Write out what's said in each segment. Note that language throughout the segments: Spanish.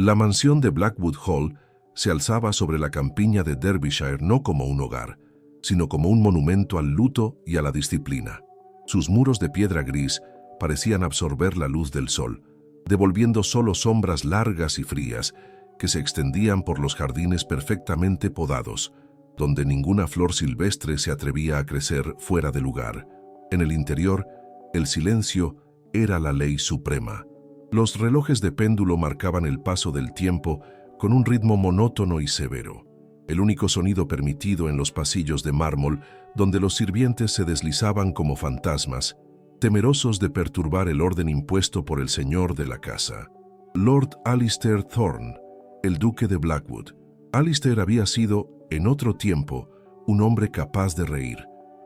La mansión de Blackwood Hall se alzaba sobre la campiña de Derbyshire no como un hogar, sino como un monumento al luto y a la disciplina. Sus muros de piedra gris parecían absorber la luz del sol, devolviendo solo sombras largas y frías que se extendían por los jardines perfectamente podados, donde ninguna flor silvestre se atrevía a crecer fuera de lugar. En el interior, el silencio era la ley suprema. Los relojes de péndulo marcaban el paso del tiempo con un ritmo monótono y severo. El único sonido permitido en los pasillos de mármol, donde los sirvientes se deslizaban como fantasmas, temerosos de perturbar el orden impuesto por el señor de la casa. Lord Alistair Thorne, el duque de Blackwood. Alistair había sido, en otro tiempo, un hombre capaz de reír,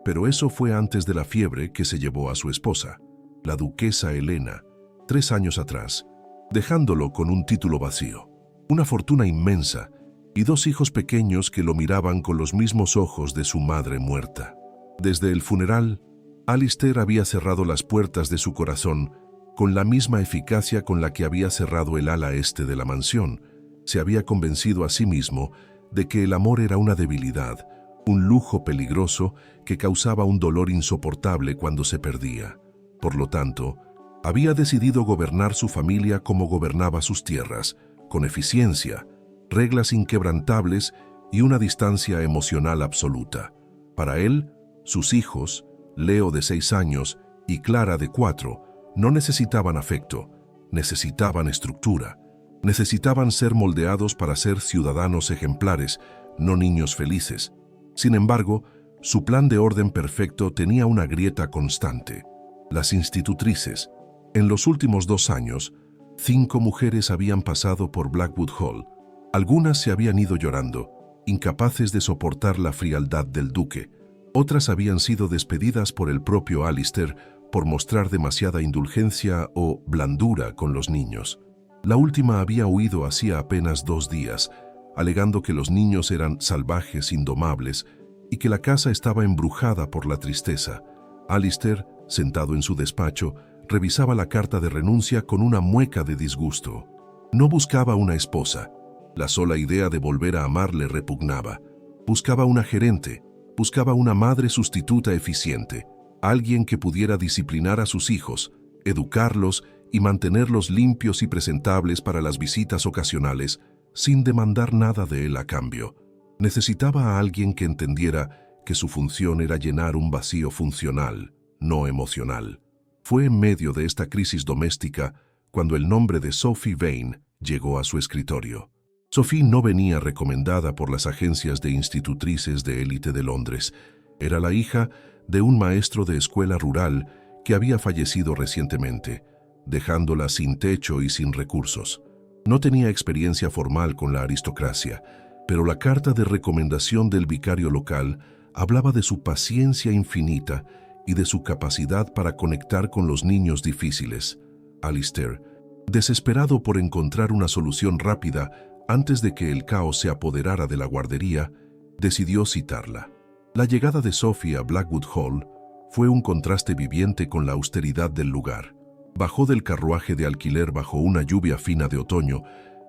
pero eso fue antes de la fiebre que se llevó a su esposa, la duquesa Helena, 3 años atrás, dejándolo con un título vacío, una fortuna inmensa y 2 hijos pequeños que lo miraban con los mismos ojos de su madre muerta. Desde el funeral, Alistair había cerrado las puertas de su corazón con la misma eficacia con la que había cerrado el ala este de la mansión. Se había convencido a sí mismo de que el amor era una debilidad, un lujo peligroso que causaba un dolor insoportable cuando se perdía. Por lo tanto, había decidido gobernar su familia como gobernaba sus tierras, con eficiencia, reglas inquebrantables y una distancia emocional absoluta. Para él, sus hijos, Leo de 6 años y Clara de 4, no necesitaban afecto, necesitaban estructura, necesitaban ser moldeados para ser ciudadanos ejemplares, no niños felices. Sin embargo, su plan de orden perfecto tenía una grieta constante: las institutrices. En los últimos 2 años, 5 mujeres habían pasado por Blackwood Hall. Algunas se habían ido llorando, incapaces de soportar la frialdad del duque. Otras habían sido despedidas por el propio Alistair por mostrar demasiada indulgencia o blandura con los niños. La última había huido hacía apenas 2 días, alegando que los niños eran salvajes indomables y que la casa estaba embrujada por la tristeza. Alistair, sentado en su despacho, revisaba la carta de renuncia con una mueca de disgusto. No buscaba una esposa. La sola idea de volver a amar le repugnaba. Buscaba una gerente, buscaba una madre sustituta eficiente, alguien que pudiera disciplinar a sus hijos, educarlos y mantenerlos limpios y presentables para las visitas ocasionales, sin demandar nada de él a cambio. Necesitaba a alguien que entendiera que su función era llenar un vacío funcional, no emocional. Fue en medio de esta crisis doméstica cuando el nombre de Sophie Vane llegó a su escritorio. Sophie no venía recomendada por las agencias de institutrices de élite de Londres. Era la hija de un maestro de escuela rural que había fallecido recientemente, dejándola sin techo y sin recursos. No tenía experiencia formal con la aristocracia, pero la carta de recomendación del vicario local hablaba de su paciencia infinita y de su capacidad para conectar con los niños difíciles. Alistair, desesperado por encontrar una solución rápida antes de que el caos se apoderara de la guardería, decidió citarla. La llegada de Sophie a Blackwood Hall fue un contraste viviente con la austeridad del lugar. Bajó del carruaje de alquiler bajo una lluvia fina de otoño,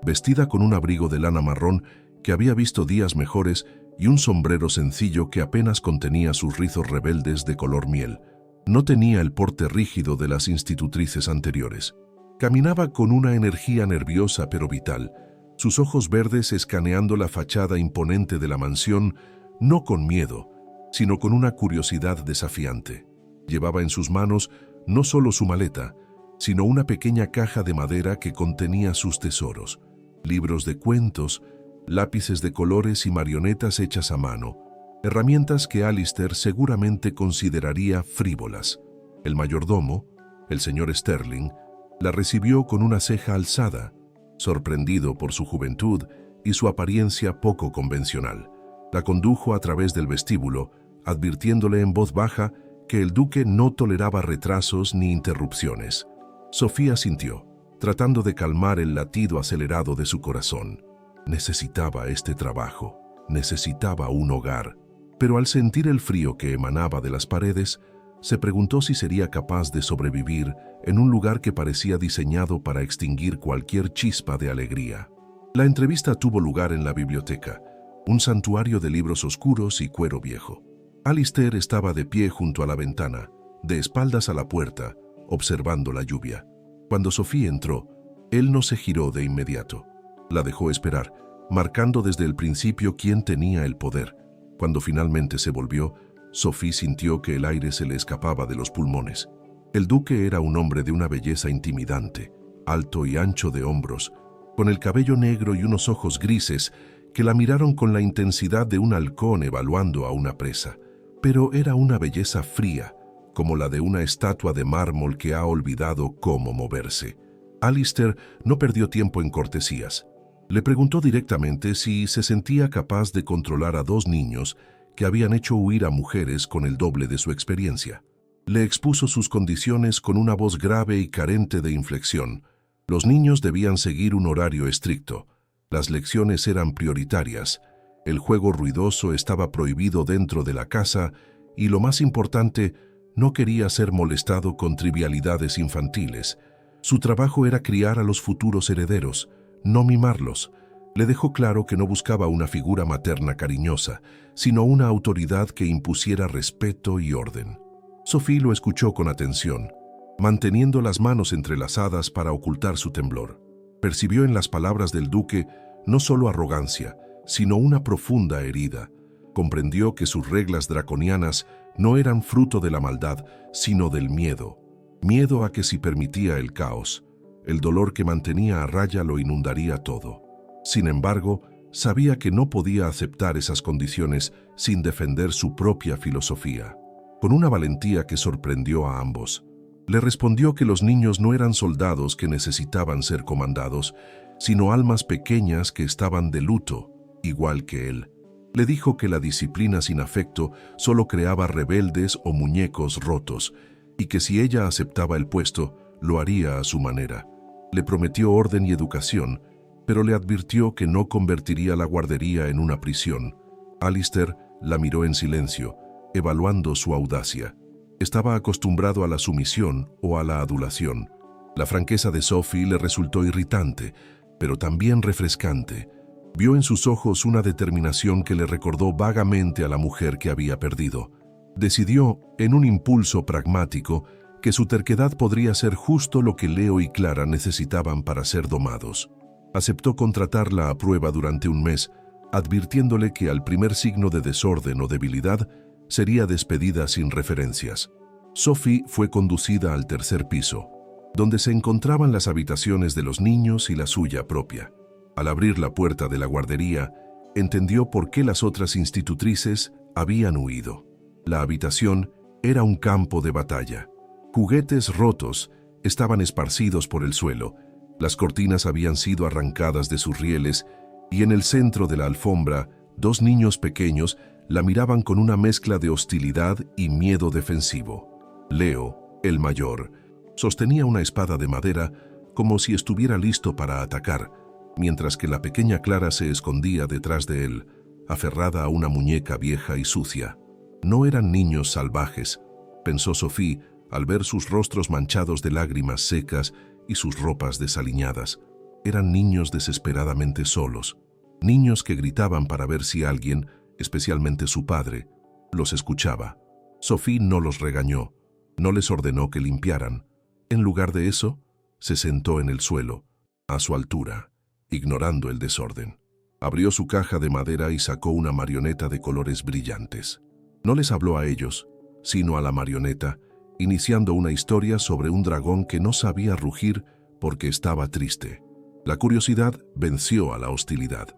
vestida con un abrigo de lana marrón que había visto días mejores y un sombrero sencillo que apenas contenía sus rizos rebeldes de color miel. No tenía el porte rígido de las institutrices anteriores. Caminaba con una energía nerviosa pero vital, sus ojos verdes escaneando la fachada imponente de la mansión, no con miedo, sino con una curiosidad desafiante. Llevaba en sus manos no solo su maleta, sino una pequeña caja de madera que contenía sus tesoros: libros de cuentos, lápices de colores y marionetas hechas a mano, herramientas que Alistair seguramente consideraría frívolas. El mayordomo, el señor Sterling, la recibió con una ceja alzada, sorprendido por su juventud y su apariencia poco convencional. La condujo a través del vestíbulo, advirtiéndole en voz baja que el duque no toleraba retrasos ni interrupciones. Sofía sintió, tratando de calmar el latido acelerado de su corazón. Necesitaba este trabajo, necesitaba un hogar, pero al sentir el frío que emanaba de las paredes, se preguntó si sería capaz de sobrevivir en un lugar que parecía diseñado para extinguir cualquier chispa de alegría. La entrevista tuvo lugar en la biblioteca, un santuario de libros oscuros y cuero viejo. Alistair estaba de pie junto a la ventana, de espaldas a la puerta, observando la lluvia. Cuando Sophie entró, él no se giró de inmediato. La dejó esperar, marcando desde el principio quién tenía el poder. Cuando finalmente se volvió, Sophie sintió que el aire se le escapaba de los pulmones. El duque era un hombre de una belleza intimidante, alto y ancho de hombros, con el cabello negro y unos ojos grises que la miraron con la intensidad de un halcón evaluando a una presa. Pero era una belleza fría, como la de una estatua de mármol que ha olvidado cómo moverse. Alistair no perdió tiempo en cortesías. Le preguntó directamente si se sentía capaz de controlar a dos niños que habían hecho huir a mujeres con el doble de su experiencia. Le expuso sus condiciones con una voz grave y carente de inflexión. Los niños debían seguir un horario estricto. Las lecciones eran prioritarias. El juego ruidoso estaba prohibido dentro de la casa y, lo más importante, no quería ser molestado con trivialidades infantiles. Su trabajo era criar a los futuros herederos, no mimarlos. Le dejó claro que no buscaba una figura materna cariñosa, sino una autoridad que impusiera respeto y orden. Sophie lo escuchó con atención, manteniendo las manos entrelazadas para ocultar su temblor. Percibió en las palabras del duque no solo arrogancia, sino una profunda herida. Comprendió que sus reglas draconianas no eran fruto de la maldad, sino del miedo. Miedo a que si permitía el caos, el dolor que mantenía a raya lo inundaría todo. Sin embargo, sabía que no podía aceptar esas condiciones sin defender su propia filosofía. Con una valentía que sorprendió a ambos, le respondió que los niños no eran soldados que necesitaban ser comandados, sino almas pequeñas que estaban de luto, igual que él. Le dijo que la disciplina sin afecto solo creaba rebeldes o muñecos rotos, y que si ella aceptaba el puesto, lo haría a su manera. Le prometió orden y educación, pero le advirtió que no convertiría la guardería en una prisión. Alistair la miró en silencio, evaluando su audacia. Estaba acostumbrado a la sumisión o a la adulación. La franqueza de Sophie le resultó irritante, pero también refrescante. Vio en sus ojos una determinación que le recordó vagamente a la mujer que había perdido. Decidió, en un impulso pragmático, que su terquedad podría ser justo lo que Leo y Clara necesitaban para ser domados. Aceptó contratarla a prueba durante un mes, advirtiéndole que al primer signo de desorden o debilidad sería despedida sin referencias. Sophie fue conducida al tercer piso, donde se encontraban las habitaciones de los niños y la suya propia. Al abrir la puerta de la guardería, entendió por qué las otras institutrices habían huido. La habitación era un campo de batalla. Juguetes rotos estaban esparcidos por el suelo, las cortinas habían sido arrancadas de sus rieles y en el centro de la alfombra, dos niños pequeños la miraban con una mezcla de hostilidad y miedo defensivo. Leo, el mayor, sostenía una espada de madera como si estuviera listo para atacar, mientras que la pequeña Clara se escondía detrás de él, aferrada a una muñeca vieja y sucia. No eran niños salvajes, pensó Sophie al ver sus rostros manchados de lágrimas secas y sus ropas desaliñadas. Eran niños desesperadamente solos, niños que gritaban para ver si alguien, especialmente su padre, los escuchaba. Sophie no los regañó, no les ordenó que limpiaran. En lugar de eso, se sentó en el suelo, a su altura, ignorando el desorden. Abrió su caja de madera y sacó una marioneta de colores brillantes. No les habló a ellos, sino a la marioneta, iniciando una historia sobre un dragón que no sabía rugir porque estaba triste. La curiosidad venció a la hostilidad.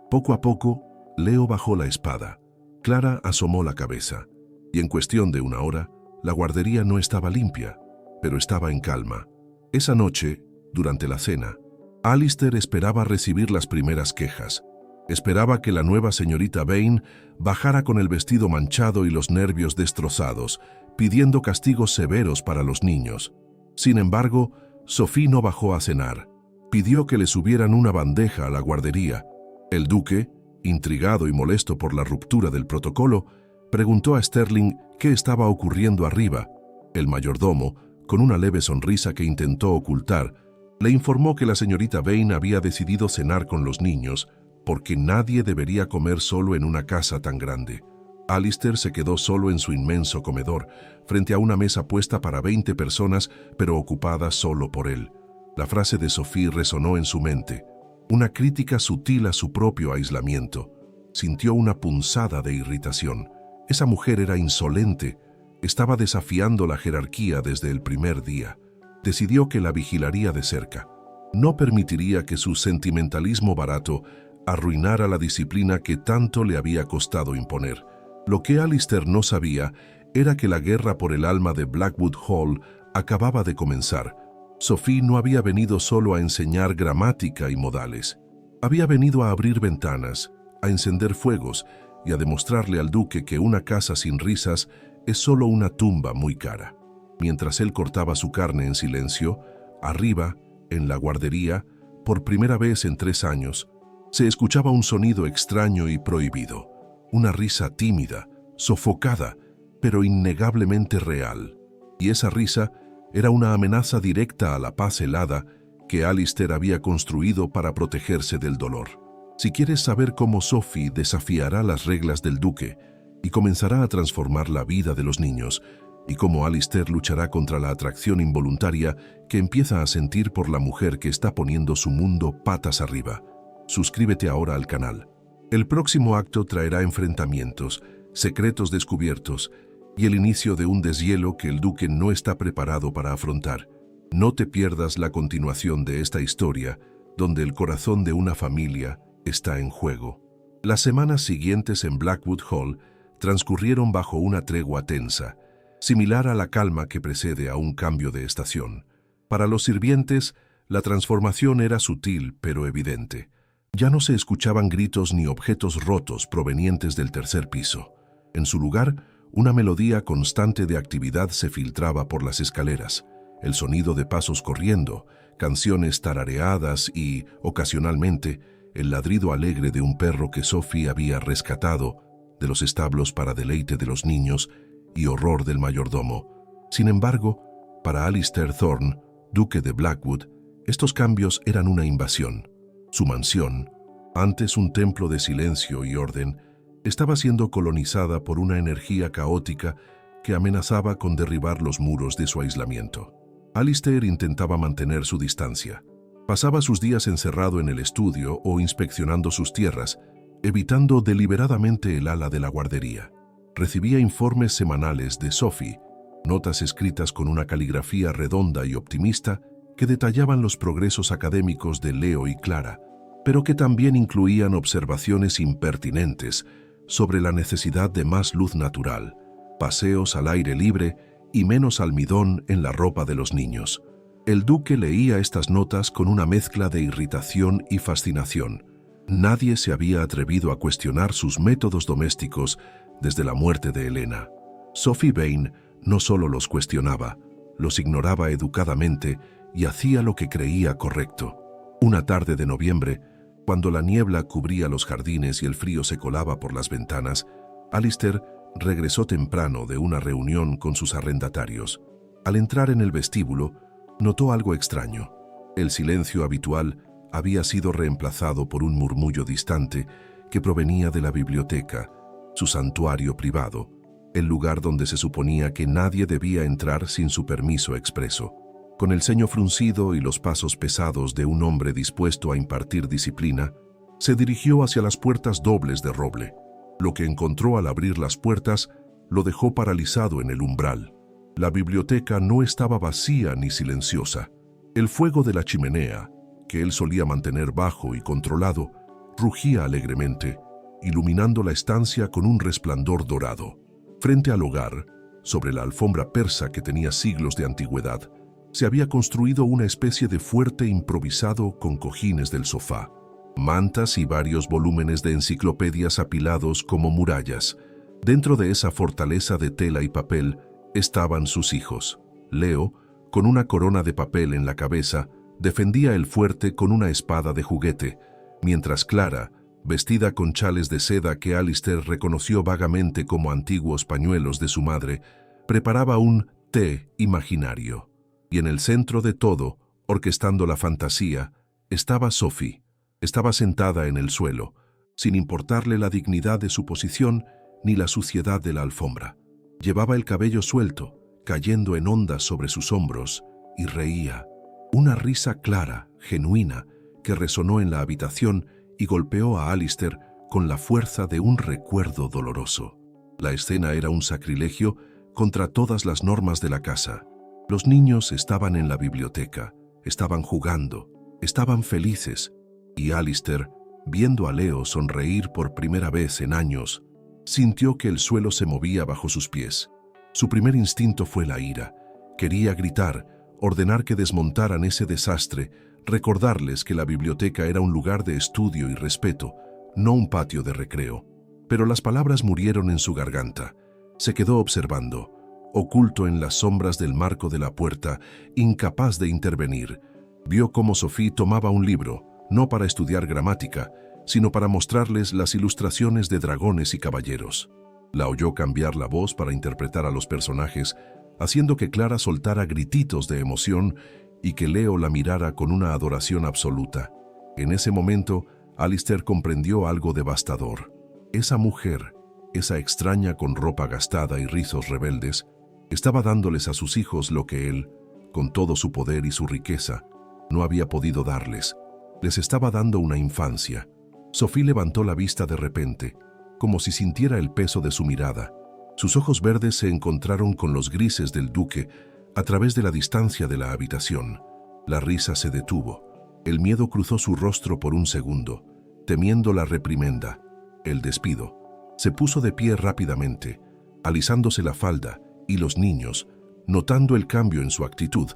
Poco a poco, Leo bajó la espada. Clara asomó la cabeza, y en cuestión de una hora, la guardería no estaba limpia, pero estaba en calma. Esa noche, durante la cena, Alistair esperaba recibir las primeras quejas. Esperaba que la nueva señorita Vane bajara con el vestido manchado y los nervios destrozados, pidiendo castigos severos para los niños. Sin embargo, Sophie no bajó a cenar. Pidió que le subieran una bandeja a la guardería. El duque, intrigado y molesto por la ruptura del protocolo, preguntó a Sterling qué estaba ocurriendo arriba. El mayordomo, con una leve sonrisa que intentó ocultar, Le informó que la señorita Vane había decidido cenar con los niños porque nadie debería comer solo en una casa tan grande. Alistair se quedó solo en su inmenso comedor, frente a una mesa puesta para 20 personas, pero ocupada solo por él. La frase de Sophie resonó en su mente, una crítica sutil a su propio aislamiento. Sintió una punzada de irritación. Esa mujer era insolente, estaba desafiando la jerarquía desde el primer día. Decidió que la vigilaría de cerca. No permitiría que su sentimentalismo barato arruinara la disciplina que tanto le había costado imponer. Lo que Alistair no sabía era que la guerra por el alma de Blackwood Hall acababa de comenzar. Sophie no había venido solo a enseñar gramática y modales. Había venido a abrir ventanas, a encender fuegos y a demostrarle al duque que una casa sin risas es solo una tumba muy cara. Mientras él cortaba su carne en silencio, arriba, en la guardería, por primera vez en 3 años, se escuchaba un sonido extraño y prohibido. Una risa tímida, sofocada, pero innegablemente real. Y esa risa era una amenaza directa a la paz helada que Alistair había construido para protegerse del dolor. Si quieres saber cómo Sophie desafiará las reglas del duque y comenzará a transformar la vida de los niños, y cómo Alistair luchará contra la atracción involuntaria que empieza a sentir por la mujer que está poniendo su mundo patas arriba, suscríbete ahora al canal. El próximo acto traerá enfrentamientos, secretos descubiertos y el inicio de un deshielo que el duque no está preparado para afrontar. No te pierdas la continuación de esta historia, donde el corazón de una familia está en juego. Las semanas siguientes en Blackwood Hall transcurrieron bajo una tregua tensa, similar a la calma que precede a un cambio de estación. Para los sirvientes, la transformación era sutil pero evidente. Ya no se escuchaban gritos ni objetos rotos provenientes del tercer piso. En su lugar, una melodía constante de actividad se filtraba por las escaleras. El sonido de pasos corriendo, canciones tarareadas y, ocasionalmente, el ladrido alegre de un perro que Sophie había rescatado de los establos para deleite de los niños y horror del mayordomo. Sin embargo, para Alistair Thorne, duque de Blackwood, estos cambios eran una invasión. Su mansión, antes un templo de silencio y orden, estaba siendo colonizada por una energía caótica que amenazaba con derribar los muros de su aislamiento. Alistair intentaba mantener su distancia. Pasaba sus días encerrado en el estudio o inspeccionando sus tierras, evitando deliberadamente el ala de la guardería. Recibía informes semanales de Sophie, notas escritas con una caligrafía redonda y optimista que detallaban los progresos académicos de Leo y Clara, pero que también incluían observaciones impertinentes sobre la necesidad de más luz natural, paseos al aire libre y menos almidón en la ropa de los niños. El duque leía estas notas con una mezcla de irritación y fascinación. Nadie se había atrevido a cuestionar sus métodos domésticos desde la muerte de Helena. Sophie Vane no solo los cuestionaba, los ignoraba educadamente y hacía lo que creía correcto. Una tarde de noviembre, cuando la niebla cubría los jardines y el frío se colaba por las ventanas, Alistair regresó temprano de una reunión con sus arrendatarios. Al entrar en el vestíbulo, notó algo extraño. El silencio habitual había sido reemplazado por un murmullo distante que provenía de la biblioteca, su santuario privado, el lugar donde se suponía que nadie debía entrar sin su permiso expreso. Con el ceño fruncido y los pasos pesados de un hombre dispuesto a impartir disciplina, se dirigió hacia las puertas dobles de roble. Lo que encontró al abrir las puertas lo dejó paralizado en el umbral. La biblioteca no estaba vacía ni silenciosa. El fuego de la chimenea, que él solía mantener bajo y controlado, rugía alegremente, iluminando la estancia con un resplandor dorado. Frente al hogar, sobre la alfombra persa que tenía siglos de antigüedad, se había construido una especie de fuerte improvisado con cojines del sofá, mantas y varios volúmenes de enciclopedias apilados como murallas. Dentro de esa fortaleza de tela y papel estaban sus hijos. Leo, con una corona de papel en la cabeza, defendía el fuerte con una espada de juguete, mientras Clara, vestida con chales de seda que Alistair reconoció vagamente como antiguos pañuelos de su madre, preparaba un té imaginario. Y en el centro de todo, Orquestando la fantasía, estaba Sophie. Estaba sentada en el suelo, sin importarle la dignidad de su posición ni la suciedad de la alfombra. Llevaba el cabello suelto, cayendo en ondas sobre sus hombros, y reía. Una risa clara, genuina, que resonó en la habitación y golpeó a Alistair con la fuerza de un recuerdo doloroso. La escena era un sacrilegio contra todas las normas de la casa. Los niños estaban en la biblioteca, estaban jugando, estaban felices, y Alistair, viendo a Leo sonreír por primera vez en años, sintió que el suelo se movía bajo sus pies. Su primer instinto fue la ira. Quería gritar, ordenar que desmontaran ese desastre, recordarles que la biblioteca era un lugar de estudio y respeto, no un patio de recreo. Pero las palabras murieron en su garganta. Se quedó observando, oculto en las sombras del marco de la puerta, incapaz de intervenir. Vio cómo Sophie tomaba un libro, no para estudiar gramática, sino para mostrarles las ilustraciones de dragones y caballeros. La oyó cambiar la voz para interpretar a los personajes, haciendo que Clara soltara grititos de emoción y que Leo la mirara con una adoración absoluta. En ese momento, Alistair comprendió algo devastador. Esa mujer, esa extraña con ropa gastada y rizos rebeldes, estaba dándoles a sus hijos lo que él, con todo su poder y su riqueza, no había podido darles. Les estaba dando una infancia. Sophie levantó la vista de repente, como si sintiera el peso de su mirada. Sus ojos verdes se encontraron con los grises del duque a través de la distancia de la habitación. La risa se detuvo. El miedo cruzó su rostro por un segundo, temiendo la reprimenda, el despido. Se puso de pie rápidamente, alisándose la falda, y los niños, notando el cambio en su actitud,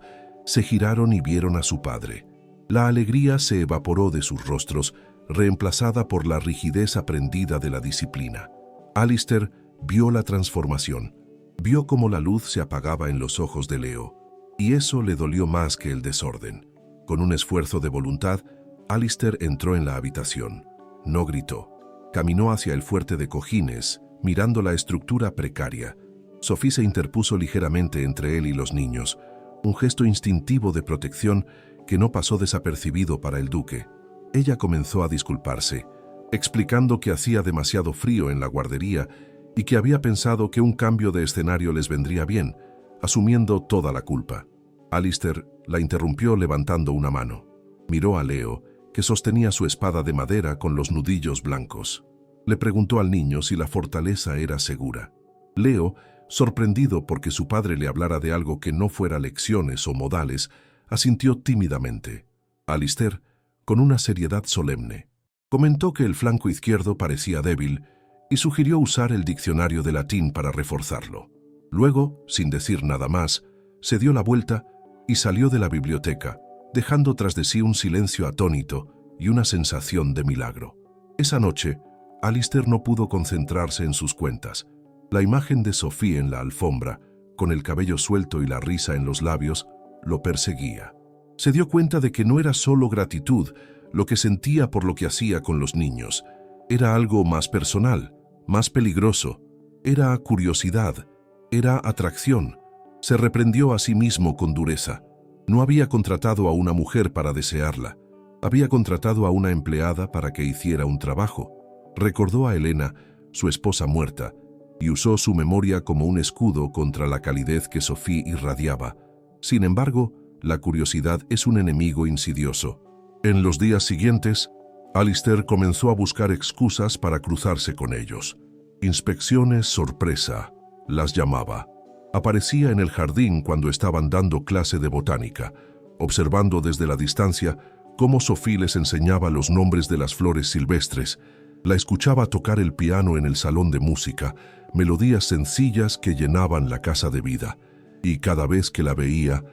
se giraron y vieron a su padre. La alegría se evaporó de sus rostros, reemplazada por la rigidez aprendida de la disciplina. Alistair vio la transformación, vio cómo la luz se apagaba en los ojos de Leo, y eso le dolió más que el desorden. Con un esfuerzo de voluntad, Alistair entró en la habitación. No gritó. Caminó hacia el fuerte de cojines, mirando la estructura precaria. Sophie se interpuso ligeramente entre él y los niños, un gesto instintivo de protección que no pasó desapercibido para el duque. Ella comenzó a disculparse, explicando que hacía demasiado frío en la guardería y que había pensado que un cambio de escenario les vendría bien, asumiendo toda la culpa. Alistair la interrumpió levantando una mano. Miró a Leo, que sostenía su espada de madera con los nudillos blancos. Le preguntó al niño si la fortaleza era segura. Leo, sorprendido porque su padre le hablara de algo que no fuera lecciones o modales, asintió tímidamente. Alistair, con una seriedad solemne, comentó que el flanco izquierdo parecía débil y sugirió usar el diccionario de latín para reforzarlo. Luego, sin decir nada más, se dio la vuelta y salió de la biblioteca, dejando tras de sí un silencio atónito y una sensación de milagro. Esa noche, Alistair no pudo concentrarse en sus cuentas. La imagen de Sophie en la alfombra, con el cabello suelto y la risa en los labios, lo perseguía. Se dio cuenta de que no era solo gratitud lo que sentía por lo que hacía con los niños. Era algo más personal, más peligroso. Era curiosidad, era atracción. Se reprendió a sí mismo con dureza. No había contratado a una mujer para desearla. Había contratado a una empleada para que hiciera un trabajo. Recordó a Helena, su esposa muerta, y usó su memoria como un escudo contra la calidez que Sophie irradiaba. Sin embargo, la curiosidad es un enemigo insidioso. En los días siguientes, Alistair comenzó a buscar excusas para cruzarse con ellos. Inspecciones sorpresa, las llamaba. Aparecía en el jardín cuando estaban dando clase de botánica, observando desde la distancia cómo Sophie les enseñaba los nombres de las flores silvestres. La escuchaba tocar el piano en el salón de música, melodías sencillas que llenaban la casa de vida, y cada vez que la veía,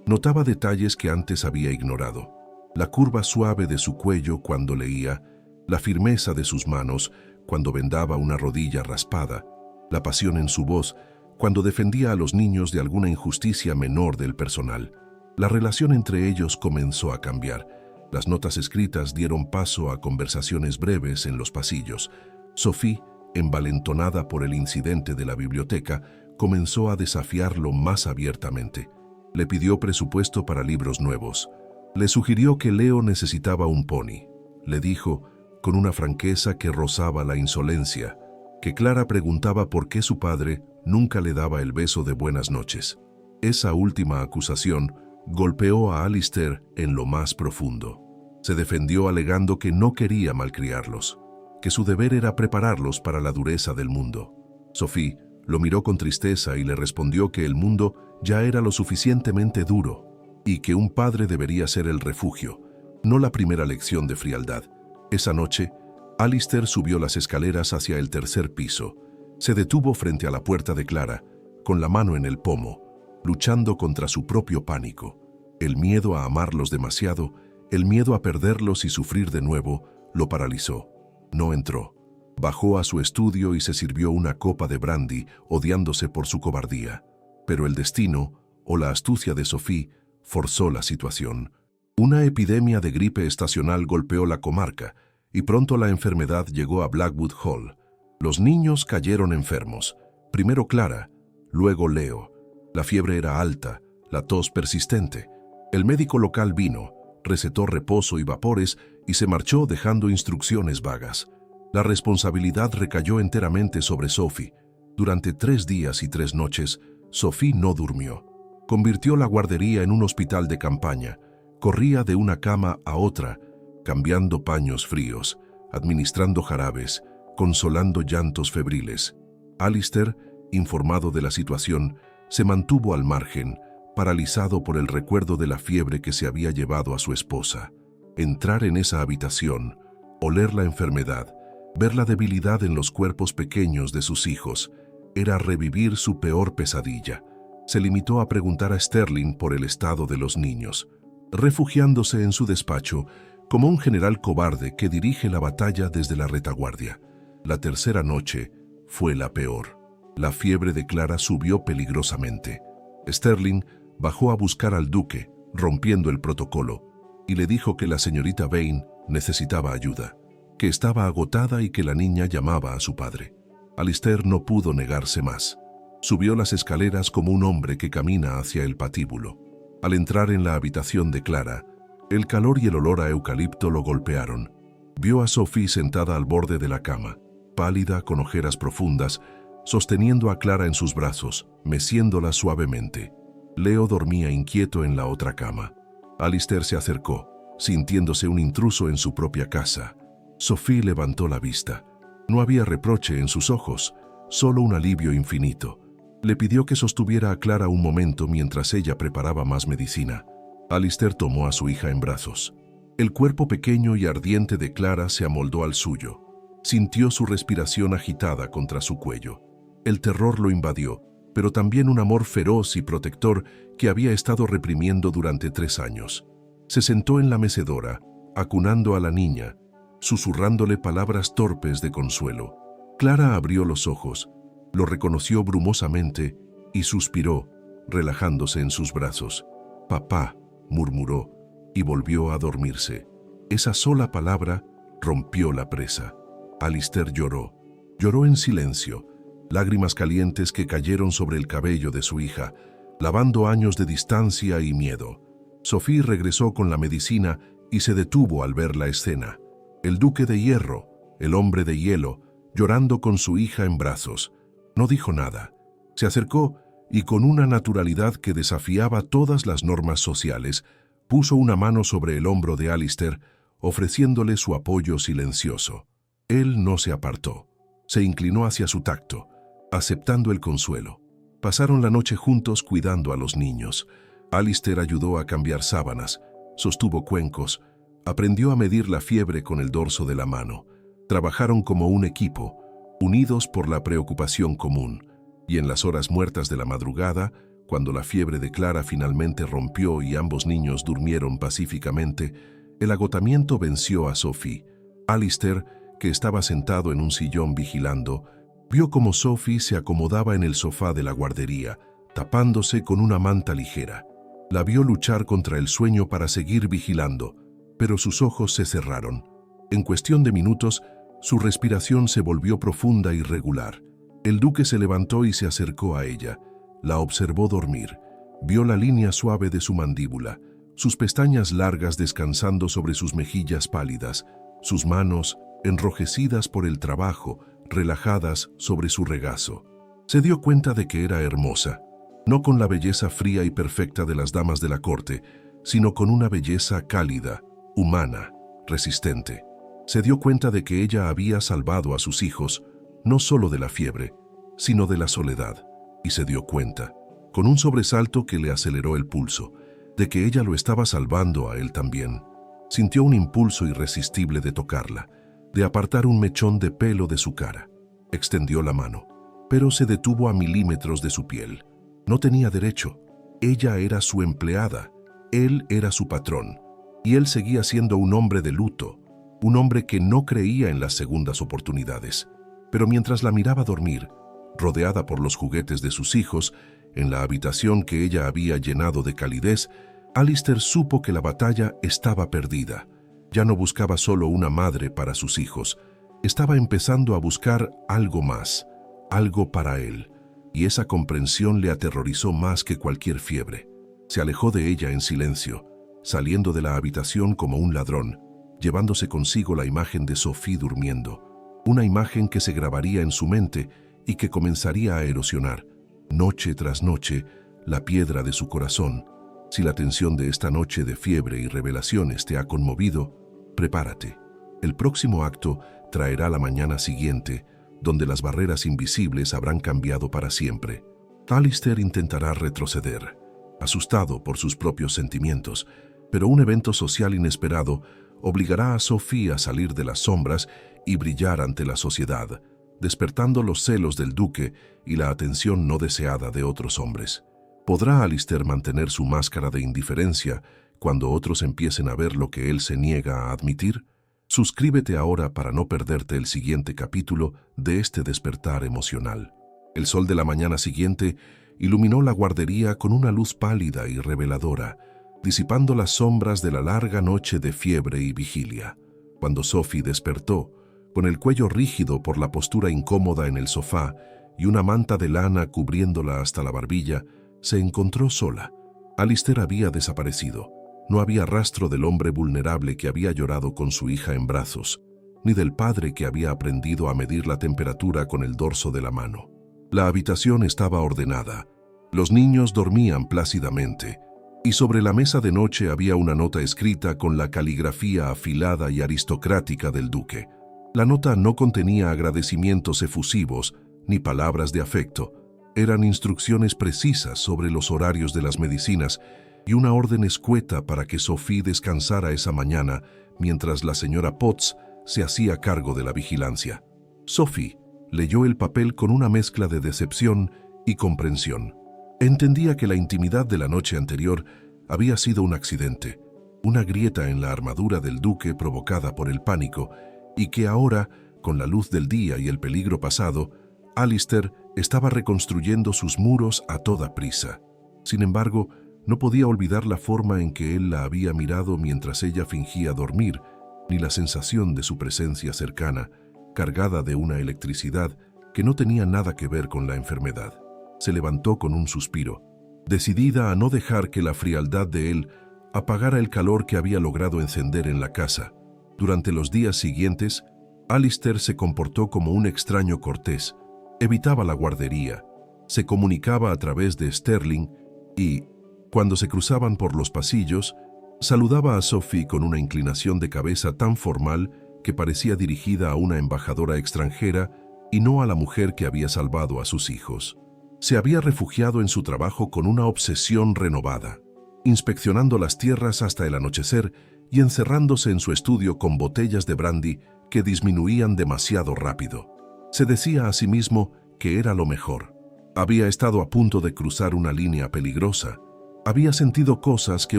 notaba detalles que antes había ignorado. La curva suave de su cuello cuando leía, la firmeza de sus manos cuando vendaba una rodilla raspada, la pasión en su voz cuando defendía a los niños de alguna injusticia menor del personal. La relación entre ellos comenzó a cambiar. Las notas escritas dieron paso a conversaciones breves en los pasillos. Sophie, envalentonada por el incidente de la biblioteca, comenzó a desafiarlo más abiertamente. Le pidió presupuesto para libros nuevos. Le sugirió que Leo necesitaba un pony. Le dijo, con una franqueza que rozaba la insolencia, que Clara preguntaba por qué su padre nunca le daba el beso de buenas noches. Esa última acusación golpeó a Alistair en lo más profundo. Se defendió alegando que no quería malcriarlos, que su deber era prepararlos para la dureza del mundo. Sophie lo miró con tristeza y le respondió que el mundo ya era lo suficientemente duro y que un padre debería ser el refugio, no la primera lección de frialdad. Esa noche, Alistair subió las escaleras hacia el tercer piso. Se detuvo frente a la puerta de Clara, con la mano en el pomo, luchando contra su propio pánico. El miedo a amarlos demasiado, el miedo a perderlos y sufrir de nuevo, lo paralizó. No entró. Bajó a su estudio y se sirvió una copa de brandy, odiándose por su cobardía. Pero el destino, o la astucia de Sophie, forzó la situación. Una epidemia de gripe estacional golpeó la comarca, y pronto la enfermedad llegó a Blackwood Hall. Los niños cayeron enfermos. Primero Clara, luego Leo. La fiebre era alta, la tos persistente. El médico local vino, recetó reposo y vapores y se marchó dejando instrucciones vagas. La responsabilidad recayó enteramente sobre Sophie. Durante 3 días y 3 noches, Sophie no durmió. Convirtió la guardería en un hospital de campaña. Corría de una cama a otra, cambiando paños fríos, administrando jarabes, consolando llantos febriles. Alistair, informado de la situación, se mantuvo al margen, paralizado por el recuerdo de la fiebre que se había llevado a su esposa. Entrar en esa habitación, oler la enfermedad, ver la debilidad en los cuerpos pequeños de sus hijos, era revivir su peor pesadilla. Se limitó a preguntar a Sterling por el estado de los niños, refugiándose en su despacho como un general cobarde que dirige la batalla desde la retaguardia. La tercera noche fue la peor. La fiebre de Clara subió peligrosamente. Sterling bajó a buscar al duque, rompiendo el protocolo, y le dijo que la señorita Vane necesitaba ayuda, que estaba agotada y que la niña llamaba a su padre. Alistair no pudo negarse más. Subió las escaleras como un hombre que camina hacia el patíbulo. Al entrar en la habitación de Clara, el calor y el olor a eucalipto lo golpearon. Vio a Sophie sentada al borde de la cama, pálida, con ojeras profundas, sosteniendo a Clara en sus brazos, meciéndola suavemente. Leo dormía inquieto en la otra cama. Alistair se acercó, sintiéndose un intruso en su propia casa. Sophie levantó la vista. No había reproche en sus ojos, solo un alivio infinito. Le pidió que sostuviera a Clara un momento mientras ella preparaba más medicina. Alistair tomó a su hija en brazos. El cuerpo pequeño y ardiente de Clara se amoldó al suyo. Sintió su respiración agitada contra su cuello. El terror lo invadió, pero también un amor feroz y protector que había estado reprimiendo durante 3 años. Se sentó en la mecedora, acunando a la niña, susurrándole palabras torpes de consuelo. Clara abrió los ojos, lo reconoció brumosamente y suspiró, relajándose en sus brazos. «Papá», murmuró, y volvió a dormirse. Esa sola palabra rompió la presa. Alistair lloró. Lloró en silencio, lágrimas calientes que cayeron sobre el cabello de su hija, lavando años de distancia y miedo. Sophie regresó con la medicina y se detuvo al ver la escena. El duque de hierro, el hombre de hielo, llorando con su hija en brazos. No dijo nada. Se acercó y con una naturalidad que desafiaba todas las normas sociales, puso una mano sobre el hombro de Alistair, ofreciéndole su apoyo silencioso. Él no se apartó. Se inclinó hacia su tacto, aceptando el consuelo. Pasaron la noche juntos cuidando a los niños. Alistair ayudó a cambiar sábanas, sostuvo cuencos, aprendió a medir la fiebre con el dorso de la mano. Trabajaron como un equipo, unidos por la preocupación común, y en las horas muertas de la madrugada, cuando la fiebre de Clara finalmente rompió y ambos niños durmieron pacíficamente, el agotamiento venció a Sophie. Alistair, que estaba sentado en un sillón vigilando, vio cómo Sophie se acomodaba en el sofá de la guardería, tapándose con una manta ligera. La vio luchar contra el sueño para seguir vigilando, pero sus ojos se cerraron. En cuestión de minutos, su respiración se volvió profunda y regular. El duque se levantó y se acercó a ella. La observó dormir. Vio la línea suave de su mandíbula, sus pestañas largas descansando sobre sus mejillas pálidas, sus manos, enrojecidas por el trabajo, relajadas sobre su regazo. Se dio cuenta de que era hermosa, no con la belleza fría y perfecta de las damas de la corte, sino con una belleza cálida, humana, resistente. Se dio cuenta de que ella había salvado a sus hijos, no solo de la fiebre, sino de la soledad, y se dio cuenta, con un sobresalto que le aceleró el pulso, de que ella lo estaba salvando a él también. Sintió un impulso irresistible de tocarla, de apartar un mechón de pelo de su cara. Extendió la mano, pero se detuvo a milímetros de su piel. No tenía derecho. Ella era su empleada, él era su patrón, y él seguía siendo un hombre de luto, un hombre que no creía en las segundas oportunidades. Pero mientras la miraba dormir, rodeada por los juguetes de sus hijos, en la habitación que ella había llenado de calidez, Alistair supo que la batalla estaba perdida. Ya no buscaba solo una madre para sus hijos, estaba empezando a buscar algo más, algo para él, y esa comprensión le aterrorizó más que cualquier fiebre. Se alejó de ella en silencio, saliendo de la habitación como un ladrón, llevándose consigo la imagen de Sophie durmiendo, una imagen que se grabaría en su mente y que comenzaría a erosionar, noche tras noche, la piedra de su corazón. Si la tensión de esta noche de fiebre y revelaciones te ha conmovido, prepárate. El próximo acto traerá la mañana siguiente, donde las barreras invisibles habrán cambiado para siempre. Alistair intentará retroceder, asustado por sus propios sentimientos, pero un evento social inesperado obligará a Sophie a salir de las sombras y brillar ante la sociedad, despertando los celos del duque y la atención no deseada de otros hombres. ¿Podrá Alistair mantener su máscara de indiferencia cuando otros empiecen a ver lo que él se niega a admitir? Suscríbete ahora para no perderte el siguiente capítulo de este despertar emocional. El sol de la mañana siguiente iluminó la guardería con una luz pálida y reveladora, disipando las sombras de la larga noche de fiebre y vigilia. Cuando Sophie despertó, con el cuello rígido por la postura incómoda en el sofá y una manta de lana cubriéndola hasta la barbilla, se encontró sola. Alistair había desaparecido. No había rastro del hombre vulnerable que había llorado con su hija en brazos, ni del padre que había aprendido a medir la temperatura con el dorso de la mano. La habitación estaba ordenada. Los niños dormían plácidamente, y sobre la mesa de noche había una nota escrita con la caligrafía afilada y aristocrática del duque. La nota no contenía agradecimientos efusivos ni palabras de afecto. Eran instrucciones precisas sobre los horarios de las medicinas y una orden escueta para que Sophie descansara esa mañana mientras la señora Potts se hacía cargo de la vigilancia. Sophie leyó el papel con una mezcla de decepción y comprensión. Entendía que la intimidad de la noche anterior había sido un accidente, una grieta en la armadura del duque provocada por el pánico, y que ahora, con la luz del día y el peligro pasado, Alistair estaba reconstruyendo sus muros a toda prisa. Sin embargo, no podía olvidar la forma en que él la había mirado mientras ella fingía dormir, ni la sensación de su presencia cercana, cargada de una electricidad que no tenía nada que ver con la enfermedad. Se levantó con un suspiro, decidida a no dejar que la frialdad de él apagara el calor que había logrado encender en la casa. Durante los días siguientes, Alistair se comportó como un extraño cortés, evitaba la guardería, se comunicaba a través de Sterling y, cuando se cruzaban por los pasillos, saludaba a Sophie con una inclinación de cabeza tan formal que parecía dirigida a una embajadora extranjera y no a la mujer que había salvado a sus hijos. Se había refugiado en su trabajo con una obsesión renovada, inspeccionando las tierras hasta el anochecer y encerrándose en su estudio con botellas de brandy que disminuían demasiado rápido. Se decía a sí mismo que era lo mejor. Había estado a punto de cruzar una línea peligrosa. Había sentido cosas que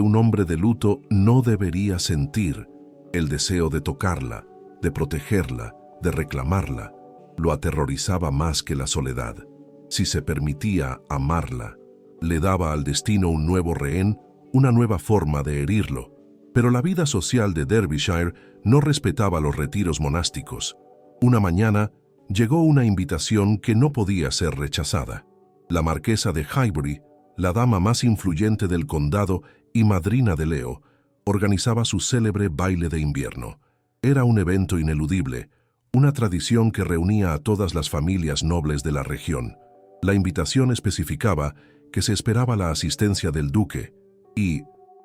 un hombre de luto no debería sentir. El deseo de tocarla, de protegerla, de reclamarla, lo aterrorizaba más que la soledad. Si se permitía amarla, le daba al destino un nuevo rehén, una nueva forma de herirlo. Pero la vida social de Derbyshire no respetaba los retiros monásticos. Una mañana llegó una invitación que no podía ser rechazada. La marquesa de Highbury, la dama más influyente del condado y madrina de Leo, organizaba su célebre baile de invierno. Era un evento ineludible, una tradición que reunía a todas las familias nobles de la región. La invitación especificaba que se esperaba la asistencia del duque y,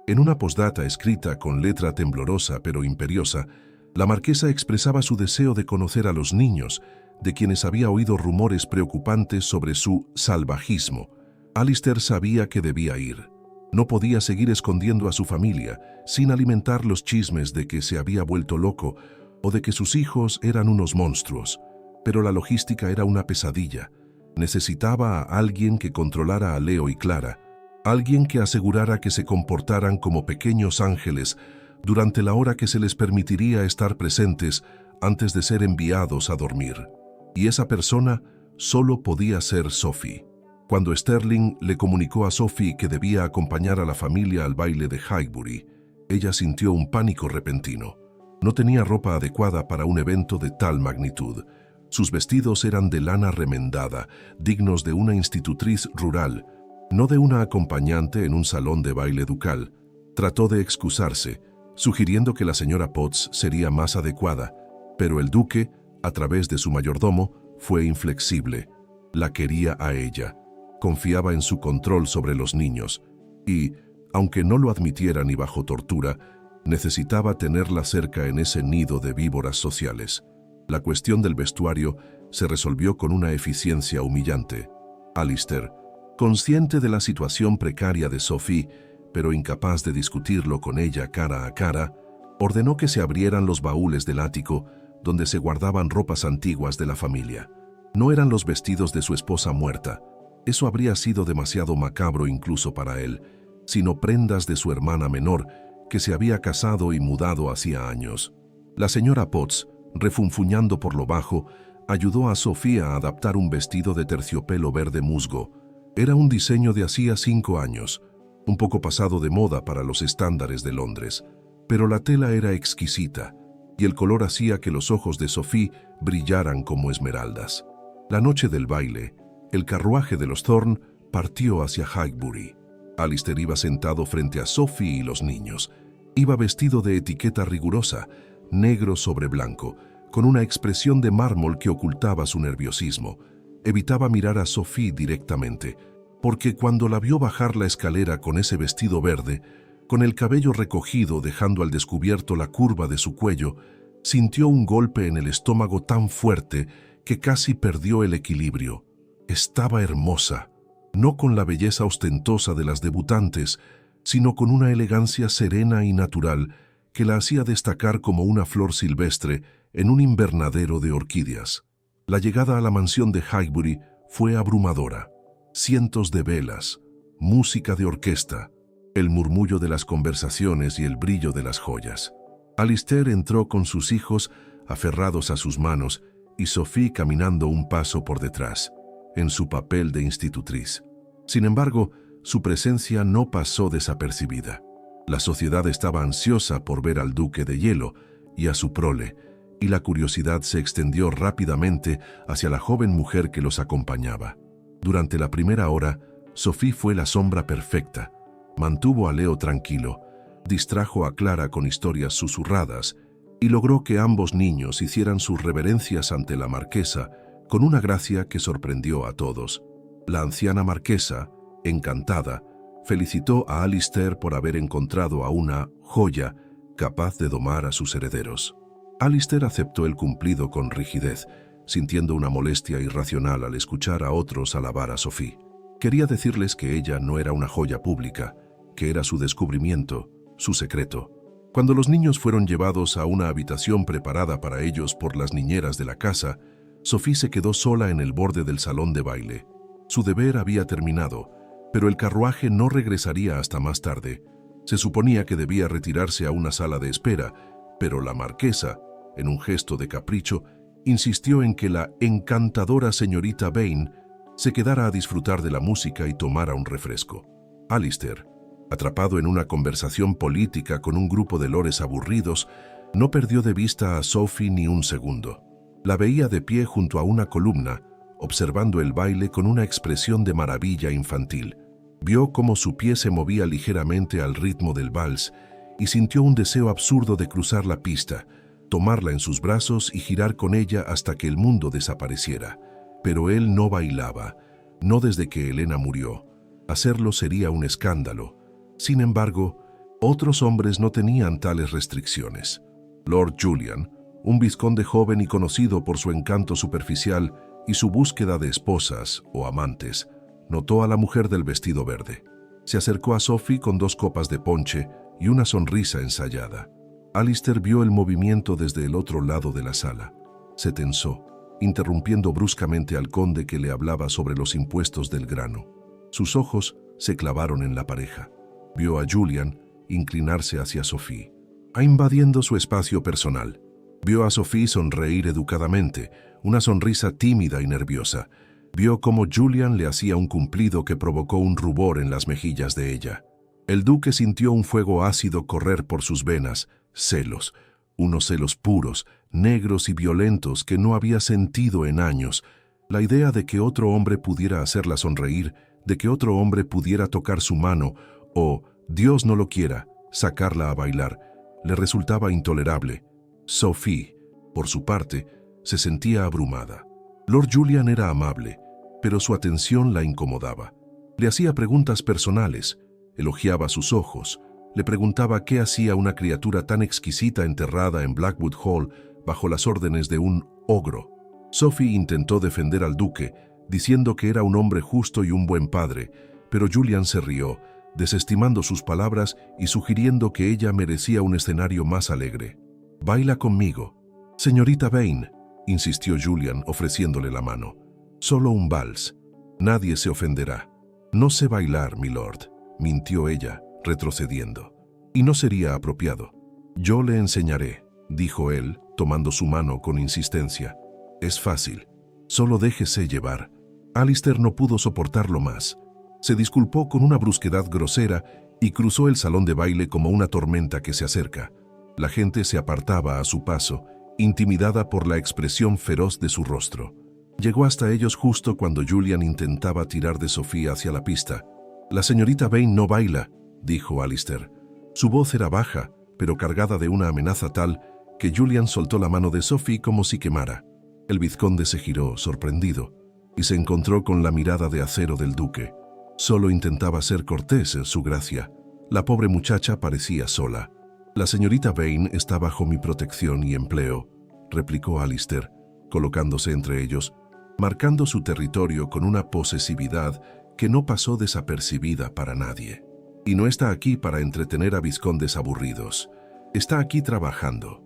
en una postdata escrita con letra temblorosa pero imperiosa, la marquesa expresaba su deseo de conocer a los niños, de quienes había oído rumores preocupantes sobre su salvajismo. Alistair sabía que debía ir. No podía seguir escondiendo a su familia, sin alimentar los chismes de que se había vuelto loco o de que sus hijos eran unos monstruos. Pero la logística era una pesadilla. Necesitaba a alguien que controlara a Leo y Clara, alguien que asegurara que se comportaran como pequeños ángeles durante la hora que se les permitiría estar presentes antes de ser enviados a dormir. Y esa persona solo podía ser Sophie. Cuando Sterling le comunicó a Sophie que debía acompañar a la familia al baile de Highbury, ella sintió un pánico repentino. No tenía ropa adecuada para un evento de tal magnitud. Sus vestidos eran de lana remendada, dignos de una institutriz rural, no de una acompañante en un salón de baile ducal. Trató de excusarse, sugiriendo que la señora Potts sería más adecuada, pero el duque, a través de su mayordomo, fue inflexible. La quería a ella. Confiaba en su control sobre los niños y, aunque no lo admitiera ni bajo tortura, necesitaba tenerla cerca en ese nido de víboras sociales. La cuestión del vestuario se resolvió con una eficiencia humillante. Alistair, consciente de la situación precaria de Sophie, pero incapaz de discutirlo con ella cara a cara, ordenó que se abrieran los baúles del ático donde se guardaban ropas antiguas de la familia. No eran los vestidos de su esposa muerta, eso habría sido demasiado macabro incluso para él, sino prendas de su hermana menor, que se había casado y mudado hacía años. La señora Potts, refunfuñando por lo bajo, ayudó a Sofía a adaptar un vestido de terciopelo verde musgo. Era un diseño de hacía 5 años, un poco pasado de moda para los estándares de Londres, pero la tela era exquisita, y el color hacía que los ojos de Sophie brillaran como esmeraldas. La noche del baile, el carruaje de los Thorne partió hacia Highbury. Alistair iba sentado frente a Sophie y los niños. Iba vestido de etiqueta rigurosa, negro sobre blanco, con una expresión de mármol que ocultaba su nerviosismo. Evitaba mirar a Sophie directamente, porque cuando la vio bajar la escalera con ese vestido verde, con el cabello recogido dejando al descubierto la curva de su cuello, sintió un golpe en el estómago tan fuerte que casi perdió el equilibrio. Estaba hermosa, no con la belleza ostentosa de las debutantes, sino con una elegancia serena y natural que la hacía destacar como una flor silvestre en un invernadero de orquídeas. La llegada a la mansión de Highbury fue abrumadora. Cientos de velas, música de orquesta, el murmullo de las conversaciones y el brillo de las joyas. Alistair entró con sus hijos aferrados a sus manos y Sophie caminando un paso por detrás, en su papel de institutriz. Sin embargo, su presencia no pasó desapercibida. La sociedad estaba ansiosa por ver al duque de hielo y a su prole, y la curiosidad se extendió rápidamente hacia la joven mujer que los acompañaba. Durante la primera hora, Sophie fue la sombra perfecta. Mantuvo a Leo tranquilo, distrajo a Clara con historias susurradas y logró que ambos niños hicieran sus reverencias ante la marquesa con una gracia que sorprendió a todos. La anciana marquesa, encantada, felicitó a Alistair por haber encontrado a una joya capaz de domar a sus herederos. Alistair aceptó el cumplido con rigidez, sintiendo una molestia irracional al escuchar a otros alabar a Sophie. Quería decirles que ella no era una joya pública, que era su descubrimiento, su secreto. Cuando los niños fueron llevados a una habitación preparada para ellos por las niñeras de la casa, Sophie se quedó sola en el borde del salón de baile. Su deber había terminado, pero el carruaje no regresaría hasta más tarde. Se suponía que debía retirarse a una sala de espera, pero la marquesa, en un gesto de capricho, insistió en que la encantadora señorita Vane se quedara a disfrutar de la música y tomara un refresco. Alistair, atrapado en una conversación política con un grupo de lores aburridos, no perdió de vista a Sophie ni un segundo. La veía de pie junto a una columna, observando el baile con una expresión de maravilla infantil. Vio cómo su pie se movía ligeramente al ritmo del vals y sintió un deseo absurdo de cruzar la pista, tomarla en sus brazos y girar con ella hasta que el mundo desapareciera. Pero él no bailaba, no desde que Helena murió. Hacerlo sería un escándalo. Sin embargo, otros hombres no tenían tales restricciones. Lord Julian, un vizconde joven y conocido por su encanto superficial y su búsqueda de esposas o amantes, notó a la mujer del vestido verde. Se acercó a Sophie con 2 copas de ponche y una sonrisa ensayada. Alistair vio el movimiento desde el otro lado de la sala. Se tensó, interrumpiendo bruscamente al conde que le hablaba sobre los impuestos del grano. Sus ojos se clavaron en la pareja. Vio a Julian inclinarse hacia Sophie, invadiendo su espacio personal. Vio a Sophie sonreír educadamente, una sonrisa tímida y nerviosa. Vio cómo Julian le hacía un cumplido que provocó un rubor en las mejillas de ella. El duque sintió un fuego ácido correr por sus venas, celos, unos celos puros, negros y violentos que no había sentido en años. La idea de que otro hombre pudiera hacerla sonreír, de que otro hombre pudiera tocar su mano o, Dios no lo quiera, sacarla a bailar, le resultaba intolerable. Sophie, por su parte, se sentía abrumada. Lord Julian era amable, pero su atención la incomodaba. Le hacía preguntas personales, elogiaba sus ojos, le preguntaba qué hacía una criatura tan exquisita enterrada en Blackwood Hall bajo las órdenes de un ogro. Sophie intentó defender al duque, diciendo que era un hombre justo y un buen padre, pero Julian se rió, desestimando sus palabras y sugiriendo que ella merecía un escenario más alegre. «Baila conmigo». «Señorita Vane», insistió Julian ofreciéndole la mano. «Solo un vals. Nadie se ofenderá». «No sé bailar, milord», mintió ella, retrocediendo. «Y no sería apropiado». «Yo le enseñaré», dijo él, tomando su mano con insistencia. «Es fácil. Solo déjese llevar». Alistair no pudo soportarlo más. Se disculpó con una brusquedad grosera y cruzó el salón de baile como una tormenta que se acerca. La gente se apartaba a su paso, intimidada por la expresión feroz de su rostro. Llegó hasta ellos justo cuando Julian intentaba tirar de Sophie hacia la pista. «La señorita Vane no baila», dijo Alistair. Su voz era baja, pero cargada de una amenaza tal que Julian soltó la mano de Sophie como si quemara. El vizconde se giró, sorprendido, y se encontró con la mirada de acero del duque. Solo intentaba ser cortés en su gracia. La pobre muchacha parecía sola. «La señorita Vane está bajo mi protección y empleo», replicó Alistair, colocándose entre ellos, marcando su territorio con una posesividad que no pasó desapercibida para nadie. «Y no está aquí para entretener a vizcondes aburridos. Está aquí trabajando».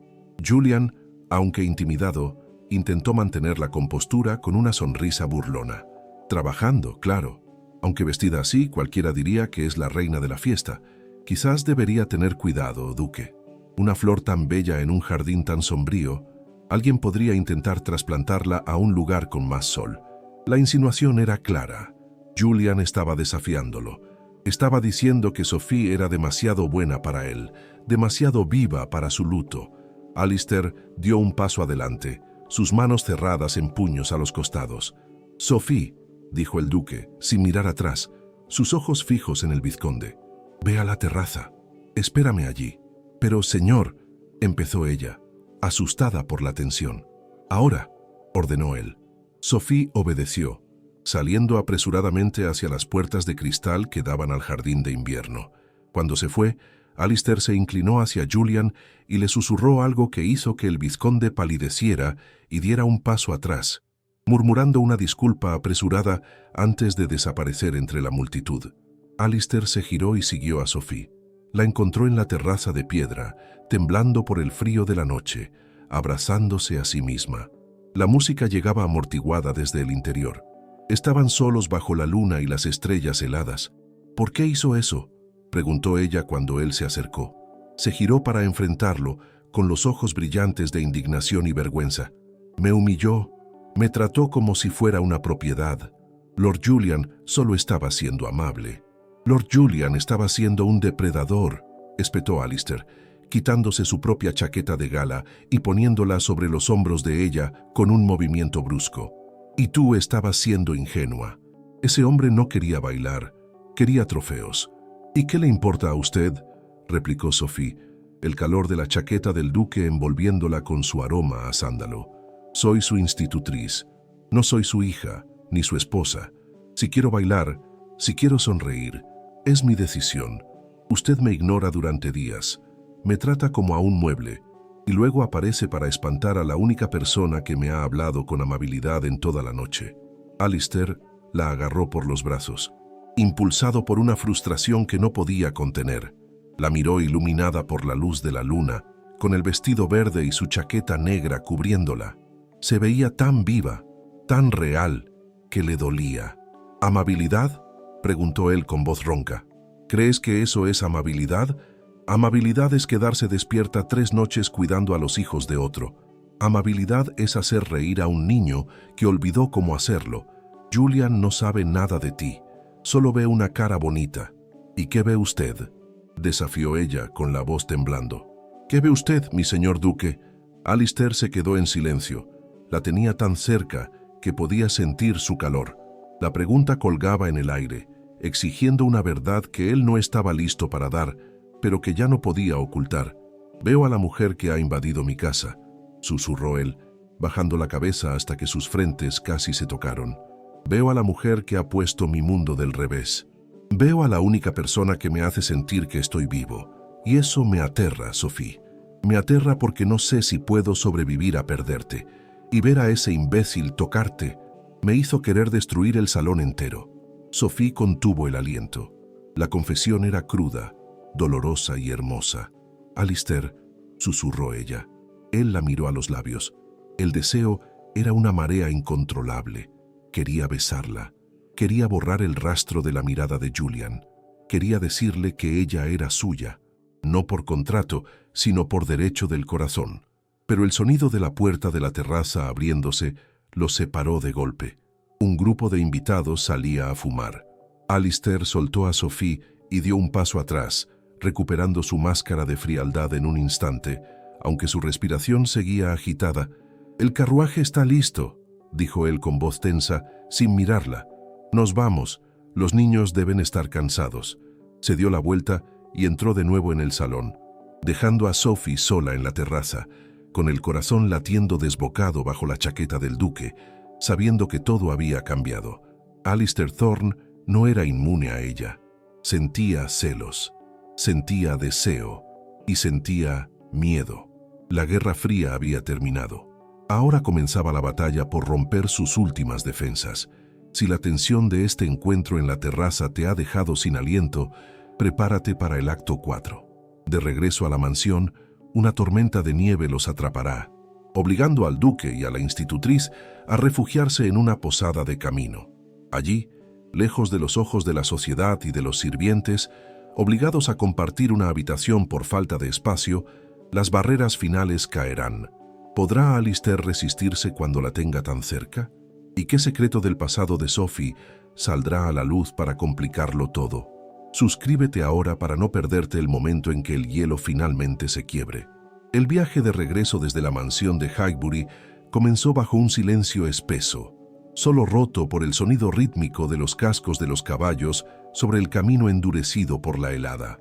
Julian, aunque intimidado, intentó mantener la compostura con una sonrisa burlona. «Trabajando, claro. Aunque vestida así, cualquiera diría que es la reina de la fiesta. Quizás debería tener cuidado, duque. Una flor tan bella en un jardín tan sombrío, alguien podría intentar trasplantarla a un lugar con más sol». La insinuación era clara. Julian estaba desafiándolo. Estaba diciendo que Sophie era demasiado buena para él, demasiado viva para su luto. Alistair dio un paso adelante, sus manos cerradas en puños a los costados. «Sophie», dijo el duque, sin mirar atrás, sus ojos fijos en el vizconde. «Ve a la terraza. Espérame allí». «Pero, señor», empezó ella, asustada por la tensión. «Ahora», ordenó él. Sophie obedeció, saliendo apresuradamente hacia las puertas de cristal que daban al jardín de invierno. Cuando se fue, Alistair se inclinó hacia Julian y le susurró algo que hizo que el vizconde palideciera y diera un paso atrás, murmurando una disculpa apresurada antes de desaparecer entre la multitud. Alistair se giró y siguió a Sophie. La encontró en la terraza de piedra, temblando por el frío de la noche, abrazándose a sí misma. La música llegaba amortiguada desde el interior. Estaban solos bajo la luna y las estrellas heladas. «¿Por qué hizo eso?», preguntó ella cuando él se acercó. Se giró para enfrentarlo, con los ojos brillantes de indignación y vergüenza. «Me humilló, me trató como si fuera una propiedad. Lord Julian solo estaba siendo amable». «Lord Julian estaba siendo un depredador», espetó Alistair, quitándose su propia chaqueta de gala y poniéndola sobre los hombros de ella con un movimiento brusco. «Y tú estabas siendo ingenua. Ese hombre no quería bailar. Quería trofeos. ¿Y qué le importa a usted?, replicó Sophie, el calor de la chaqueta del duque envolviéndola con su aroma a sándalo. Soy su institutriz. No soy su hija, ni su esposa. Si quiero bailar, si quiero sonreír, es mi decisión. Usted me ignora durante días, me trata como a un mueble, y luego aparece para espantar a la única persona que me ha hablado con amabilidad en toda la noche. Alistair la agarró por los brazos, impulsado por una frustración que no podía contener. La miró iluminada por la luz de la luna, con el vestido verde y su chaqueta negra cubriéndola. Se veía tan viva, tan real, que le dolía. ¿Amabilidad?, preguntó él con voz ronca. ¿Crees que eso es amabilidad? Amabilidad es quedarse despierta 3 noches cuidando a los hijos de otro. Amabilidad es hacer reír a un niño que olvidó cómo hacerlo. Julian no sabe nada de ti, solo ve una cara bonita. ¿Y qué ve usted?, desafió ella con la voz temblando. ¿Qué ve usted, mi señor duque? Alistair se quedó en silencio. La tenía tan cerca que podía sentir su calor. La pregunta colgaba en el aire, exigiendo una verdad que él no estaba listo para dar, pero que ya no podía ocultar. Veo a la mujer que ha invadido mi casa, susurró él, bajando la cabeza hasta que sus frentes casi se tocaron. Veo a la mujer que ha puesto mi mundo del revés. Veo a la única persona que me hace sentir que estoy vivo, y eso me aterra, Sophie. Me aterra porque no sé si puedo sobrevivir a perderte, y ver a ese imbécil tocarte me hizo querer destruir el salón entero. Sophie contuvo el aliento. La confesión era cruda, dolorosa y hermosa. Alistair, susurró ella. Él la miró a los labios. El deseo era una marea incontrolable. Quería besarla. Quería borrar el rastro de la mirada de Julian. Quería decirle que ella era suya, no por contrato, sino por derecho del corazón. Pero el sonido de la puerta de la terraza abriéndose los separó de golpe. Un grupo de invitados salía a fumar. Alistair soltó a Sophie y dio un paso atrás, recuperando su máscara de frialdad en un instante, aunque su respiración seguía agitada. «El carruaje está listo», dijo él con voz tensa, sin mirarla. «Nos vamos. Los niños deben estar cansados». Se dio la vuelta y entró de nuevo en el salón, dejando a Sophie sola en la terraza, con el corazón latiendo desbocado bajo la chaqueta del duque, sabiendo que todo había cambiado. Alistair Thorne no era inmune a ella. Sentía celos, sentía deseo y sentía miedo. La Guerra Fría había terminado. Ahora comenzaba la batalla por romper sus últimas defensas. Si la tensión de este encuentro en la terraza te ha dejado sin aliento, prepárate para el acto 4. De regreso a la mansión, una tormenta de nieve los atrapará, obligando al duque y a la institutriz a refugiarse en una posada de camino. Allí, lejos de los ojos de la sociedad y de los sirvientes, obligados a compartir una habitación por falta de espacio, las barreras finales caerán. ¿Podrá Alistair resistirse cuando la tenga tan cerca? ¿Y qué secreto del pasado de Sophie saldrá a la luz para complicarlo todo? Suscríbete ahora para no perderte el momento en que el hielo finalmente se quiebre. El viaje de regreso desde la mansión de Highbury comenzó bajo un silencio espeso, solo roto por el sonido rítmico de los cascos de los caballos sobre el camino endurecido por la helada.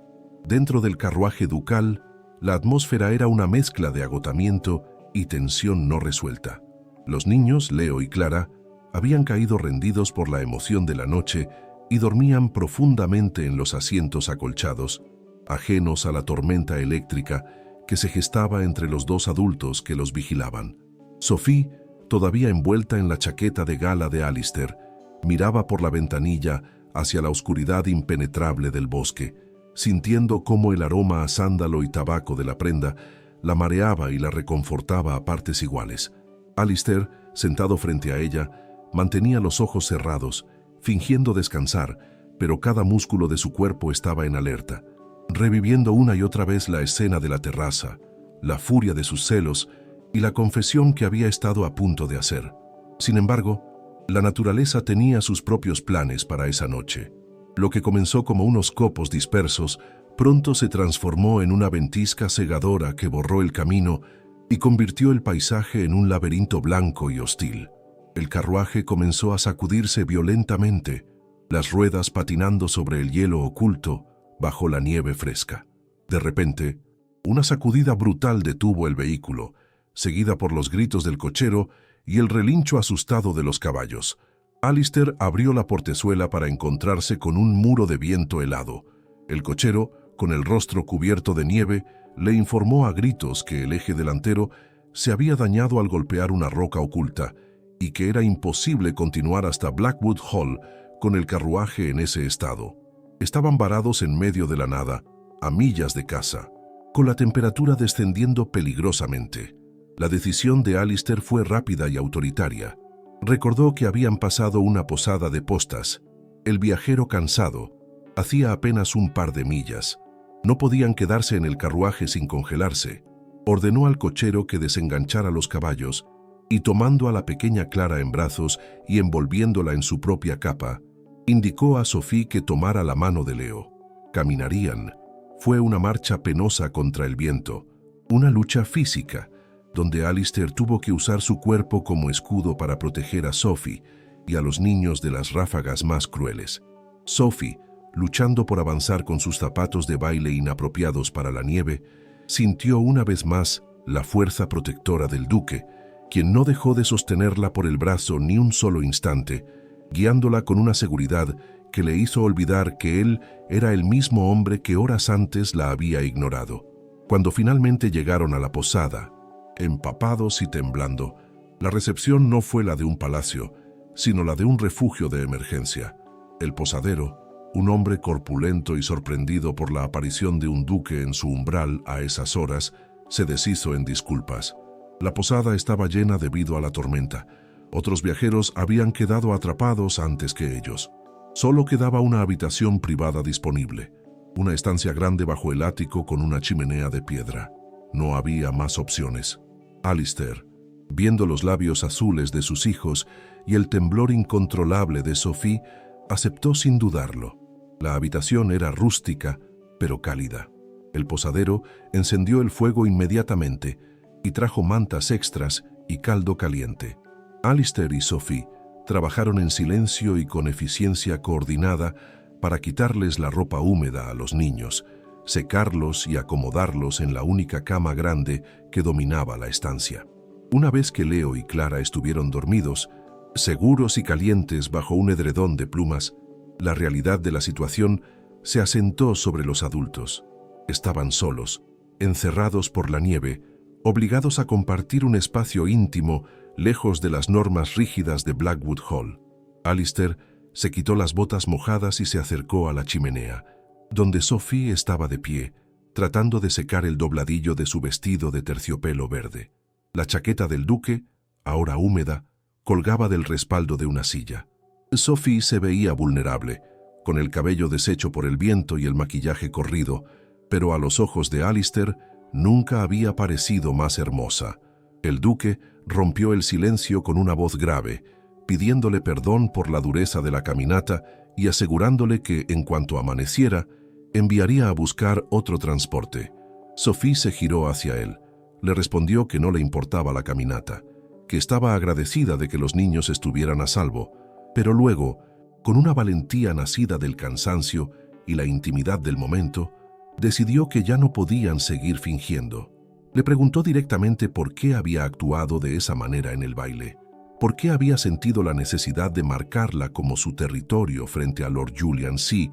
Dentro del carruaje ducal, la atmósfera era una mezcla de agotamiento y tensión no resuelta. Los niños, Leo y Clara, habían caído rendidos por la emoción de la noche y dormían profundamente en los asientos acolchados, ajenos a la tormenta eléctrica que se gestaba entre los 2 adultos que los vigilaban. Sophie, todavía envuelta en la chaqueta de gala de Alistair, miraba por la ventanilla hacia la oscuridad impenetrable del bosque, sintiendo cómo el aroma a sándalo y tabaco de la prenda la mareaba y la reconfortaba a partes iguales. Alistair, sentado frente a ella, mantenía los ojos cerrados, fingiendo descansar, pero cada músculo de su cuerpo estaba en alerta, reviviendo una y otra vez la escena de la terraza, la furia de sus celos y la confesión que había estado a punto de hacer. Sin embargo, la naturaleza tenía sus propios planes para esa noche. Lo que comenzó como unos copos dispersos, pronto se transformó en una ventisca cegadora que borró el camino y convirtió el paisaje en un laberinto blanco y hostil. El carruaje comenzó a sacudirse violentamente. las ruedas patinando sobre el hielo oculto bajo la nieve fresca. De repente, una sacudida brutal detuvo el vehículo, seguida por los gritos del cochero y el relincho asustado de los caballos. Alistair abrió la portezuela para encontrarse con un muro de viento helado. El cochero, con el rostro cubierto de nieve, le informó a gritos que el eje delantero se había dañado al golpear una roca oculta y que era imposible continuar hasta Blackwood Hall con el carruaje en ese estado. Estaban varados en medio de la nada, a millas de casa, con la temperatura descendiendo peligrosamente. La decisión de Alistair fue rápida y autoritaria. Recordó que habían pasado una posada de postas. El viajero cansado hacía apenas un par de millas. No podían quedarse en el carruaje sin congelarse. Ordenó al cochero que desenganchara los caballos y, tomando a la pequeña Clara en brazos y envolviéndola en su propia capa, indicó a Sophie que tomara la mano de Leo. Caminarían. Fue una marcha penosa contra el viento, una lucha física, donde Alistair tuvo que usar su cuerpo como escudo para proteger a Sophie y a los niños de las ráfagas más crueles. Sophie, luchando por avanzar con sus zapatos de baile inapropiados para la nieve, sintió una vez más la fuerza protectora del duque, quien no dejó de sostenerla por el brazo ni un solo instante, guiándola con una seguridad que le hizo olvidar que él era el mismo hombre que horas antes la había ignorado. Cuando finalmente llegaron a la posada, empapados y temblando, la recepción no fue la de un palacio, sino la de un refugio de emergencia. El posadero, un hombre corpulento y sorprendido por la aparición de un duque en su umbral a esas horas, se deshizo en disculpas. La posada estaba llena debido a la tormenta. Otros viajeros habían quedado atrapados antes que ellos. Solo quedaba una habitación privada disponible, una estancia grande bajo el ático con una chimenea de piedra. No había más opciones. Alistair, viendo los labios azules de sus hijos y el temblor incontrolable de Sophie, aceptó sin dudarlo. La habitación era rústica, pero cálida. El posadero encendió el fuego inmediatamente y trajo mantas extras y caldo caliente. Alistair y Sophie trabajaron en silencio y con eficiencia coordinada para quitarles la ropa húmeda a los niños, secarlos y acomodarlos en la única cama grande que dominaba la estancia. Una vez que Leo y Clara estuvieron dormidos, seguros y calientes bajo un edredón de plumas, la realidad de la situación se asentó sobre los adultos. Estaban solos, encerrados por la nieve, obligados a compartir un espacio íntimo lejos de las normas rígidas de Blackwood Hall. Alistair se quitó las botas mojadas y se acercó a la chimenea, donde Sophie estaba de pie, tratando de secar el dobladillo de su vestido de terciopelo verde. La chaqueta del duque, ahora húmeda, colgaba del respaldo de una silla. Sophie se veía vulnerable, con el cabello deshecho por el viento y el maquillaje corrido, pero a los ojos de Alistair nunca había parecido más hermosa. El duque rompió el silencio con una voz grave, pidiéndole perdón por la dureza de la caminata y asegurándole que, en cuanto amaneciera, enviaría a buscar otro transporte. Sophie se giró hacia él. Le respondió que no le importaba la caminata, que estaba agradecida de que los niños estuvieran a salvo, pero luego, con una valentía nacida del cansancio y la intimidad del momento, decidió que ya no podían seguir fingiendo. Le preguntó directamente por qué había actuado de esa manera en el baile, por qué había sentido la necesidad de marcarla como su territorio frente a Lord Julian si,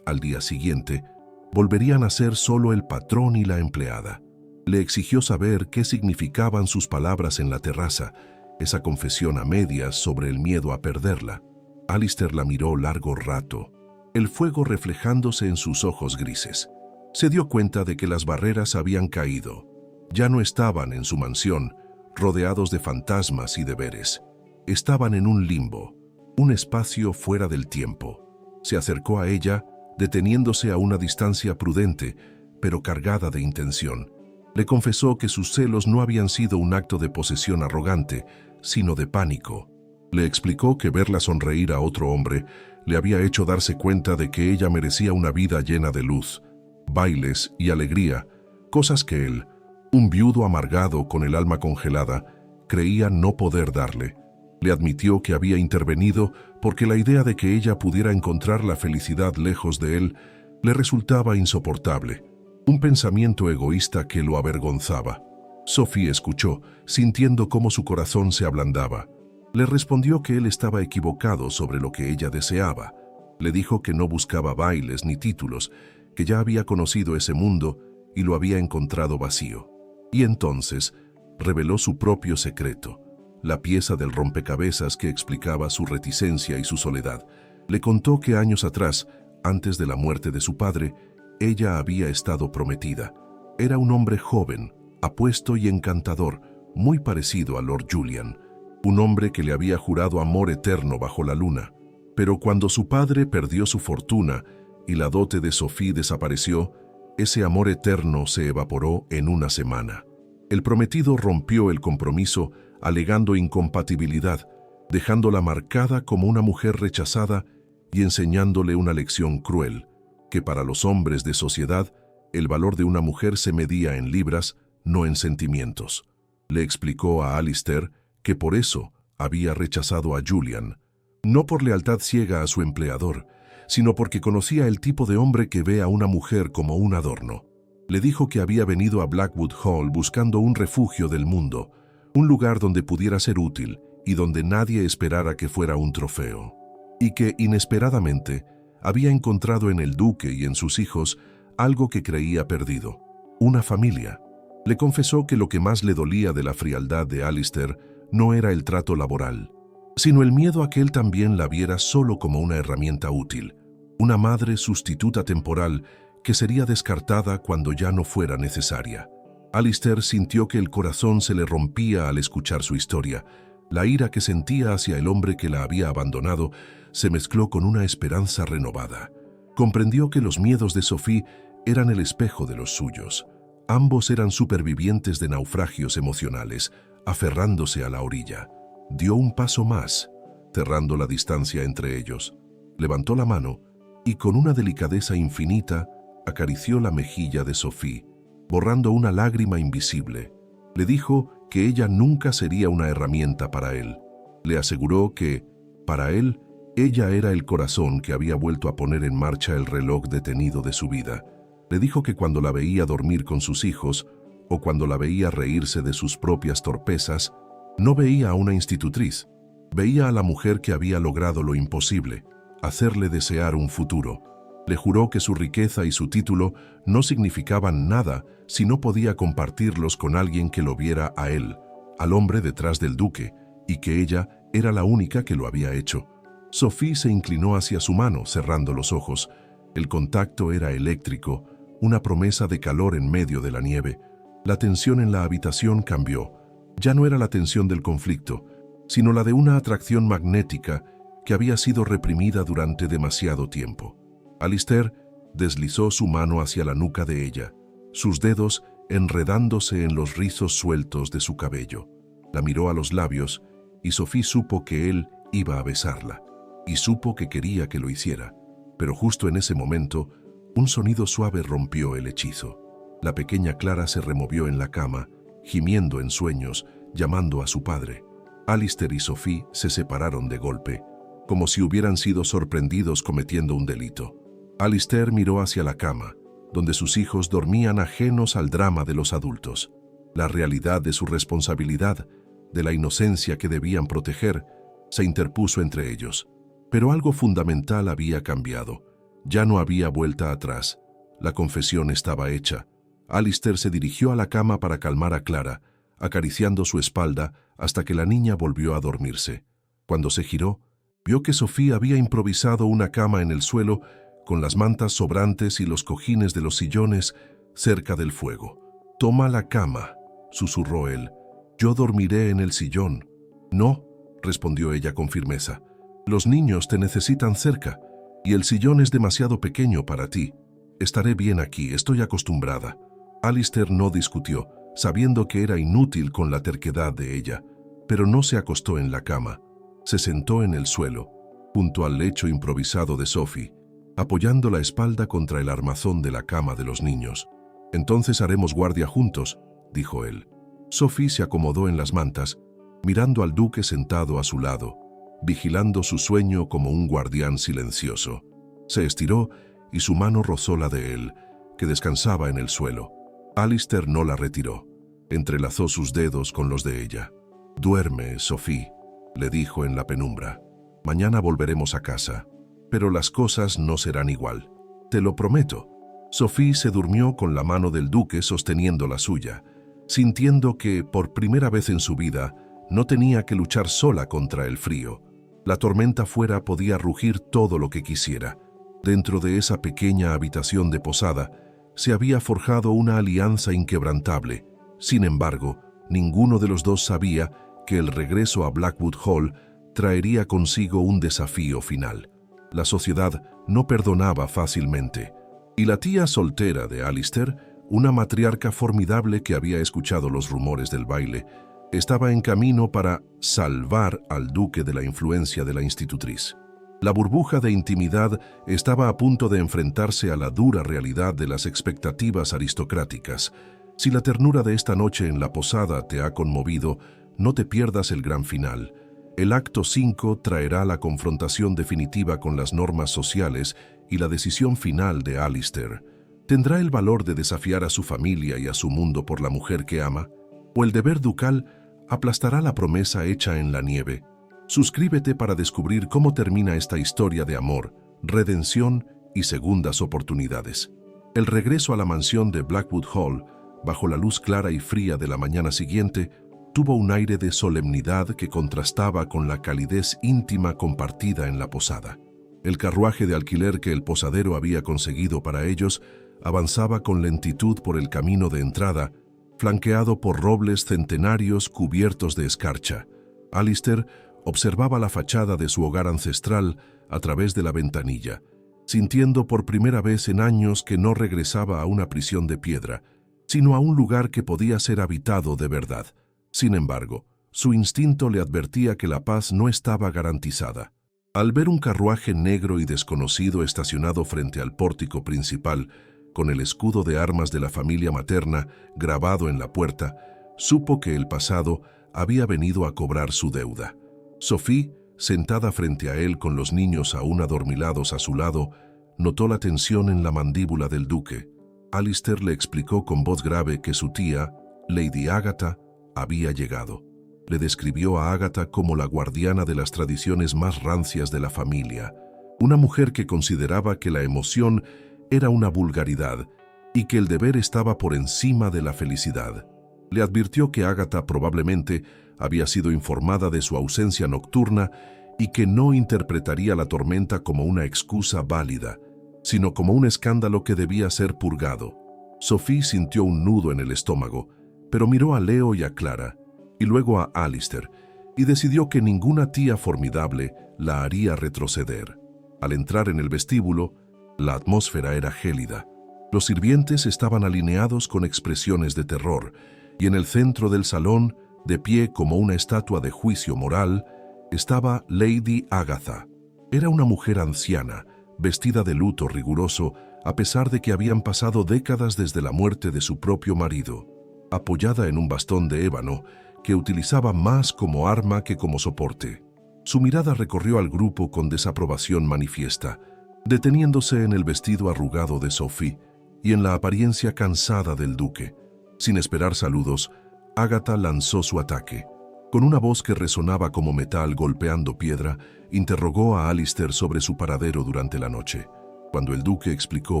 al día siguiente, volverían a ser solo el patrón y la empleada. Le exigió saber qué significaban sus palabras en la terraza, esa confesión a medias sobre el miedo a perderla. Alistair la miró largo rato, el fuego reflejándose en sus ojos grises. Se dio cuenta de que las barreras habían caído. Ya no estaban en su mansión, rodeados de fantasmas y deberes. Estaban en un limbo, un espacio fuera del tiempo. Se acercó a ella, deteniéndose a una distancia prudente, pero cargada de intención. Le confesó que sus celos no habían sido un acto de posesión arrogante, sino de pánico. Le explicó que verla sonreír a otro hombre le había hecho darse cuenta de que ella merecía una vida llena de luz, bailes y alegría, cosas que él, un viudo amargado con el alma congelada, creía no poder darle. Le admitió que había intervenido porque la idea de que ella pudiera encontrar la felicidad lejos de él le resultaba insoportable, un pensamiento egoísta que lo avergonzaba. Sophie escuchó, sintiendo cómo su corazón se ablandaba. Le respondió que él estaba equivocado sobre lo que ella deseaba. Le dijo que no buscaba bailes ni títulos, que ya había conocido ese mundo y lo había encontrado vacío. Y entonces reveló su propio secreto, la pieza del rompecabezas que explicaba su reticencia y su soledad. Le contó que años atrás, antes de la muerte de su padre, ella había estado prometida. Era un hombre joven, apuesto y encantador, muy parecido a Lord Julian, un hombre que le había jurado amor eterno bajo la luna. Pero cuando su padre perdió su fortuna y la dote de Sophie desapareció, ese amor eterno se evaporó en una semana. El prometido rompió el compromiso alegando incompatibilidad, dejándola marcada como una mujer rechazada y enseñándole una lección cruel, que para los hombres de sociedad el valor de una mujer se medía en libras, no en sentimientos. Le explicó a Alistair que por eso había rechazado a Julian, no por lealtad ciega a su empleador, sino porque conocía el tipo de hombre que ve a una mujer como un adorno. Le dijo que había venido a Blackwood Hall buscando un refugio del mundo, un lugar donde pudiera ser útil y donde nadie esperara que fuera un trofeo. Y que, inesperadamente, había encontrado en el duque y en sus hijos algo que creía perdido, una familia. Le confesó que lo que más le dolía de la frialdad de Alistair no era el trato laboral, sino el miedo a que él también la viera solo como una herramienta útil, una madre sustituta temporal que sería descartada cuando ya no fuera necesaria. Alistair sintió que el corazón se le rompía al escuchar su historia. La ira que sentía hacia el hombre que la había abandonado se mezcló con una esperanza renovada. Comprendió que los miedos de Sophie eran el espejo de los suyos. Ambos eran supervivientes de naufragios emocionales, aferrándose a la orilla. Dio un paso más, cerrando la distancia entre ellos. Levantó la mano y con una delicadeza infinita acarició la mejilla de Sophie, borrando una lágrima invisible. Le dijo que ella nunca sería una herramienta para él. Le aseguró que, para él, ella era el corazón que había vuelto a poner en marcha el reloj detenido de su vida. Le dijo que cuando la veía dormir con sus hijos, o cuando la veía reírse de sus propias torpezas, no veía a una institutriz, veía a la mujer que había logrado lo imposible, hacerle desear un futuro. Le juró que su riqueza y su título no significaban nada si no podía compartirlos con alguien que lo viera a él, al hombre detrás del duque, y que ella era la única que lo había hecho. Sophie se inclinó hacia su mano, cerrando los ojos. El contacto era eléctrico, una promesa de calor en medio de la nieve. La tensión en la habitación cambió. Ya no era la tensión del conflicto, sino la de una atracción magnética que había sido reprimida durante demasiado tiempo. Alistair deslizó su mano hacia la nuca de ella, sus dedos enredándose en los rizos sueltos de su cabello. La miró a los labios y Sophie supo que él iba a besarla, y supo que quería que lo hiciera. Pero justo en ese momento, un sonido suave rompió el hechizo. La pequeña Clara se removió en la cama, gimiendo en sueños, llamando a su padre. Alistair y Sophie se separaron de golpe, como si hubieran sido sorprendidos cometiendo un delito. Alistair miró hacia la cama, donde sus hijos dormían ajenos al drama de los adultos. La realidad de su responsabilidad, de la inocencia que debían proteger, se interpuso entre ellos. Pero algo fundamental había cambiado. Ya no había vuelta atrás. La confesión estaba hecha. Alistair se dirigió a la cama para calmar a Clara, acariciando su espalda hasta que la niña volvió a dormirse. Cuando se giró, vio que Sophie había improvisado una cama en el suelo con las mantas sobrantes y los cojines de los sillones cerca del fuego. «Toma la cama», susurró él. «Yo dormiré en el sillón». «No», respondió ella con firmeza. «Los niños te necesitan cerca, y el sillón es demasiado pequeño para ti. Estaré bien aquí, estoy acostumbrada». Alistair no discutió, sabiendo que era inútil con la terquedad de ella, pero no se acostó en la cama. Se sentó en el suelo, junto al lecho improvisado de Sophie, apoyando la espalda contra el armazón de la cama de los niños. «Entonces haremos guardia juntos», dijo él. Sophie se acomodó en las mantas, mirando al duque sentado a su lado, vigilando su sueño como un guardián silencioso. Se estiró y su mano rozó la de él, que descansaba en el suelo. Alistair no la retiró. Entrelazó sus dedos con los de ella. «Duerme, Sophie», le dijo en la penumbra. «Mañana volveremos a casa, pero las cosas no serán igual. Te lo prometo». Sophie se durmió con la mano del duque sosteniendo la suya, sintiendo que, por primera vez en su vida, no tenía que luchar sola contra el frío. La tormenta fuera podía rugir todo lo que quisiera. Dentro de esa pequeña habitación de posada, se había forjado una alianza inquebrantable. Sin embargo, ninguno de los dos sabía que el regreso a Blackwood Hall traería consigo un desafío final. La sociedad no perdonaba fácilmente, y la tía soltera de Alistair, una matriarca formidable que había escuchado los rumores del baile, estaba en camino para salvar al duque de la influencia de la institutriz. La burbuja de intimidad estaba a punto de enfrentarse a la dura realidad de las expectativas aristocráticas. Si la ternura de esta noche en la posada te ha conmovido, no te pierdas el gran final. El acto 5 traerá la confrontación definitiva con las normas sociales y la decisión final de Alistair. ¿Tendrá el valor de desafiar a su familia y a su mundo por la mujer que ama? ¿O el deber ducal aplastará la promesa hecha en la nieve? Suscríbete para descubrir cómo termina esta historia de amor, redención y segundas oportunidades. El regreso a la mansión de Blackwood Hall, bajo la luz clara y fría de la mañana siguiente, tuvo un aire de solemnidad que contrastaba con la calidez íntima compartida en la posada. El carruaje de alquiler que el posadero había conseguido para ellos avanzaba con lentitud por el camino de entrada, flanqueado por robles centenarios cubiertos de escarcha. Alistair observaba la fachada de su hogar ancestral a través de la ventanilla, sintiendo por primera vez en años que no regresaba a una prisión de piedra, sino a un lugar que podía ser habitado de verdad. Sin embargo, su instinto le advertía que la paz no estaba garantizada. Al ver un carruaje negro y desconocido estacionado frente al pórtico principal, con el escudo de armas de la familia materna grabado en la puerta, supo que el pasado había venido a cobrar su deuda. Sophie, sentada frente a él con los niños aún adormilados a su lado, notó la tensión en la mandíbula del duque. Alistair le explicó con voz grave que su tía, Lady Agatha, había llegado. Le describió a Agatha como la guardiana de las tradiciones más rancias de la familia, una mujer que consideraba que la emoción era una vulgaridad y que el deber estaba por encima de la felicidad. Le advirtió que Agatha probablemente había sido informada de su ausencia nocturna y que no interpretaría la tormenta como una excusa válida, sino como un escándalo que debía ser purgado. Sophie sintió un nudo en el estómago, pero miró a Leo y a Clara, y luego a Alistair, y decidió que ninguna tía formidable la haría retroceder. Al entrar en el vestíbulo, la atmósfera era gélida. Los sirvientes estaban alineados con expresiones de terror, y en el centro del salón, de pie como una estatua de juicio moral, estaba Lady Agatha. Era una mujer anciana, vestida de luto riguroso, a pesar de que habían pasado décadas desde la muerte de su propio marido. Apoyada en un bastón de ébano, que utilizaba más como arma que como soporte. Su mirada recorrió al grupo con desaprobación manifiesta, deteniéndose en el vestido arrugado de Sophie y en la apariencia cansada del duque. Sin esperar saludos, Agatha lanzó su ataque. Con una voz que resonaba como metal golpeando piedra, interrogó a Alistair sobre su paradero durante la noche. Cuando el duque explicó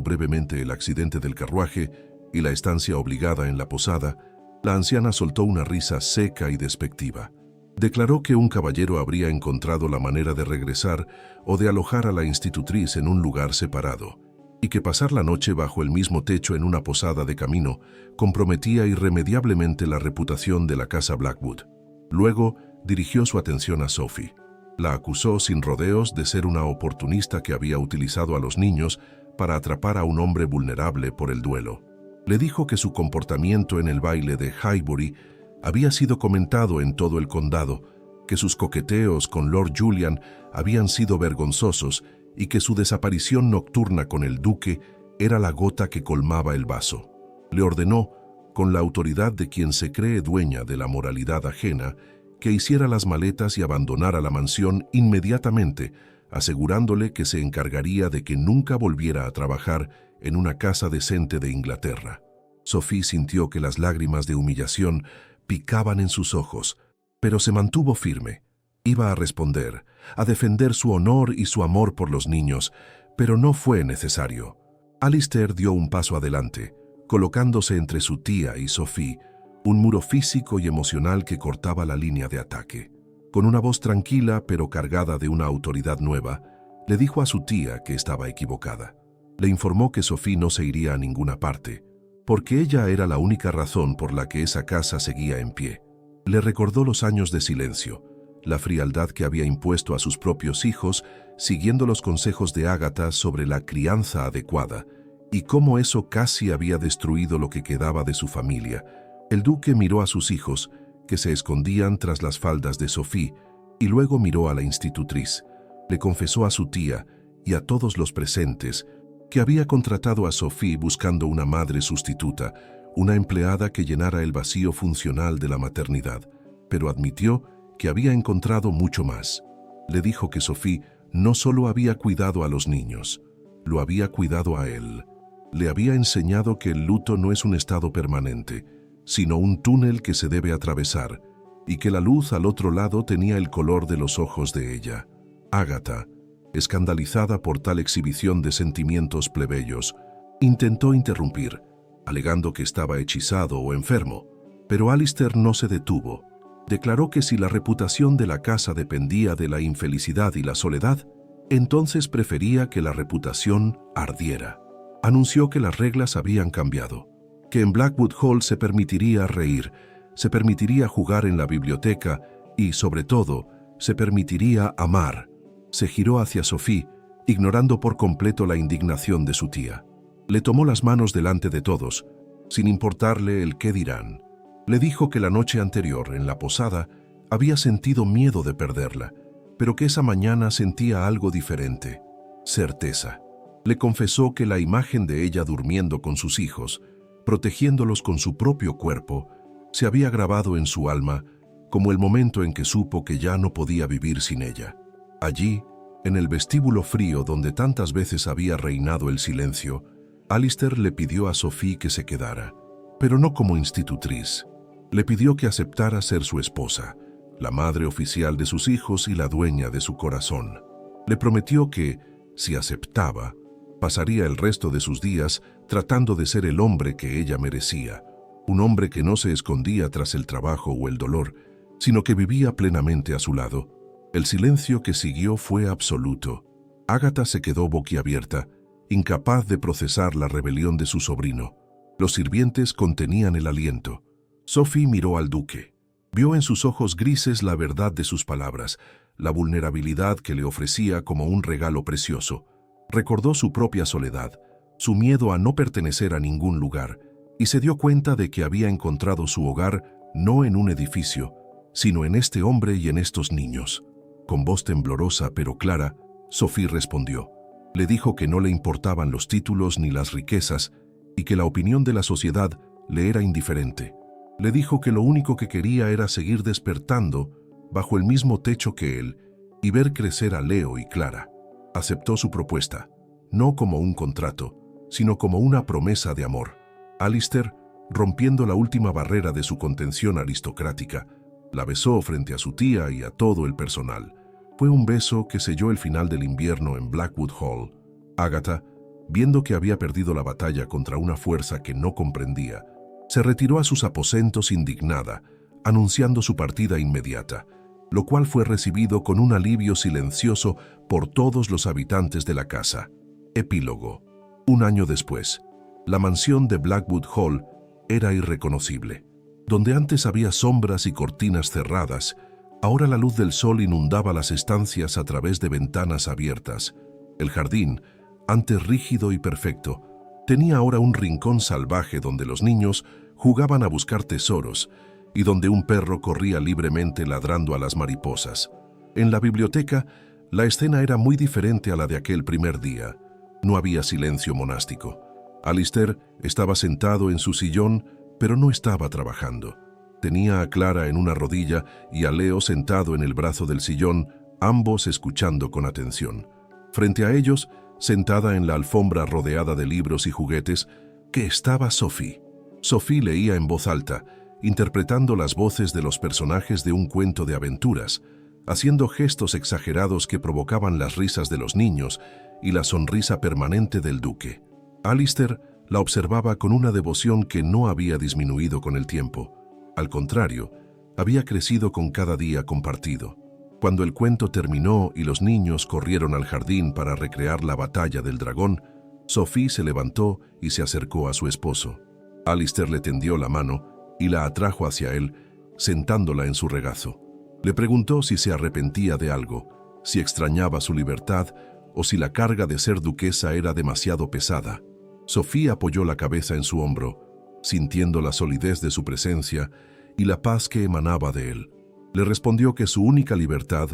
brevemente el accidente del carruaje y la estancia obligada en la posada, la anciana soltó una risa seca y despectiva. Declaró que un caballero habría encontrado la manera de regresar o de alojar a la institutriz en un lugar separado, y que pasar la noche bajo el mismo techo en una posada de camino comprometía irremediablemente la reputación de la casa Blackwood. Luego dirigió su atención a Sophie. La acusó sin rodeos de ser una oportunista que había utilizado a los niños para atrapar a un hombre vulnerable por el duelo. Le dijo que su comportamiento en el baile de Highbury había sido comentado en todo el condado, que sus coqueteos con Lord Julian habían sido vergonzosos y que su desaparición nocturna con el duque era la gota que colmaba el vaso. Le ordenó, con la autoridad de quien se cree dueña de la moralidad ajena, que hiciera las maletas y abandonara la mansión inmediatamente, asegurándole que se encargaría de que nunca volviera a trabajar en una casa decente de Inglaterra. Sophie sintió que las lágrimas de humillación picaban en sus ojos, pero se mantuvo firme. Iba a responder, a defender su honor y su amor por los niños, pero no fue necesario. Alistair dio un paso adelante, colocándose entre su tía y Sophie, un muro físico y emocional que cortaba la línea de ataque. Con una voz tranquila pero cargada de una autoridad nueva, le dijo a su tía que estaba equivocada. Le informó que Sophie no se iría a ninguna parte, porque ella era la única razón por la que esa casa seguía en pie. Le recordó los años de silencio, la frialdad que había impuesto a sus propios hijos, siguiendo los consejos de Ágata sobre la crianza adecuada, y cómo eso casi había destruido lo que quedaba de su familia. El duque miró a sus hijos, que se escondían tras las faldas de Sophie, y luego miró a la institutriz. Le confesó a su tía y a todos los presentes que había contratado a Sophie buscando una madre sustituta, una empleada que llenara el vacío funcional de la maternidad, pero admitió que había encontrado mucho más. Le dijo que Sophie no solo había cuidado a los niños, lo había cuidado a él. Le había enseñado que el luto no es un estado permanente, sino un túnel que se debe atravesar, y que la luz al otro lado tenía el color de los ojos de ella. Ágata, escandalizada por tal exhibición de sentimientos plebeyos, intentó interrumpir, alegando que estaba hechizado o enfermo, pero Alistair no se detuvo. Declaró que si la reputación de la casa dependía de la infelicidad y la soledad, entonces prefería que la reputación ardiera. Anunció que las reglas habían cambiado, que en Blackwood Hall se permitiría reír, se permitiría jugar en la biblioteca y, sobre todo, se permitiría amar. Se giró hacia Sophie, ignorando por completo la indignación de su tía. Le tomó las manos delante de todos, sin importarle el qué dirán. Le dijo que la noche anterior, en la posada, había sentido miedo de perderla, pero que esa mañana sentía algo diferente, certeza. Le confesó que la imagen de ella durmiendo con sus hijos, protegiéndolos con su propio cuerpo, se había grabado en su alma como el momento en que supo que ya no podía vivir sin ella. Allí, en el vestíbulo frío donde tantas veces había reinado el silencio, Alistair le pidió a Sophie que se quedara, pero no como institutriz. Le pidió que aceptara ser su esposa, la madre oficial de sus hijos y la dueña de su corazón. Le prometió que, si aceptaba, pasaría el resto de sus días tratando de ser el hombre que ella merecía, un hombre que no se escondía tras el trabajo o el dolor, sino que vivía plenamente a su lado. El silencio que siguió fue absoluto. Ágata se quedó boquiabierta, incapaz de procesar la rebelión de su sobrino. Los sirvientes contenían el aliento. Sophie miró al duque. Vio en sus ojos grises la verdad de sus palabras, la vulnerabilidad que le ofrecía como un regalo precioso. Recordó su propia soledad, su miedo a no pertenecer a ningún lugar, y se dio cuenta de que había encontrado su hogar no en un edificio, sino en este hombre y en estos niños. Con voz temblorosa pero clara, Sophie respondió. Le dijo que no le importaban los títulos ni las riquezas y que la opinión de la sociedad le era indiferente. Le dijo que lo único que quería era seguir despertando bajo el mismo techo que él y ver crecer a Leo y Clara. Aceptó su propuesta, no como un contrato, sino como una promesa de amor. Alistair, rompiendo la última barrera de su contención aristocrática, la besó frente a su tía y a todo el personal. Fue un beso que selló el final del invierno en Blackwood Hall. Ágata, viendo que había perdido la batalla contra una fuerza que no comprendía, se retiró a sus aposentos indignada, anunciando su partida inmediata, lo cual fue recibido con un alivio silencioso por todos los habitantes de la casa. Epílogo. 1 año después, la mansión de Blackwood Hall era irreconocible. Donde antes había sombras y cortinas cerradas, ahora la luz del sol inundaba las estancias a través de ventanas abiertas. El jardín, antes rígido y perfecto, tenía ahora un rincón salvaje donde los niños jugaban a buscar tesoros y donde un perro corría libremente ladrando a las mariposas. En la biblioteca, la escena era muy diferente a la de aquel primer día. No había silencio monástico. Alistair estaba sentado en su sillón, pero no estaba trabajando. Tenía a Clara en una rodilla y a Leo sentado en el brazo del sillón, ambos escuchando con atención. Frente a ellos, sentada en la alfombra rodeada de libros y juguetes, que estaba Sophie. Sophie leía en voz alta, interpretando las voces de los personajes de un cuento de aventuras, haciendo gestos exagerados que provocaban las risas de los niños y la sonrisa permanente del duque. Alistair la observaba con una devoción que no había disminuido con el tiempo. Al contrario, había crecido con cada día compartido. Cuando el cuento terminó y los niños corrieron al jardín para recrear la batalla del dragón, Sophie se levantó y se acercó a su esposo. Alistair le tendió la mano y la atrajo hacia él, sentándola en su regazo. Le preguntó si se arrepentía de algo, si extrañaba su libertad o si la carga de ser duquesa era demasiado pesada. Sophie apoyó la cabeza en su hombro, sintiendo la solidez de su presencia y la paz que emanaba de él. Le respondió que su única libertad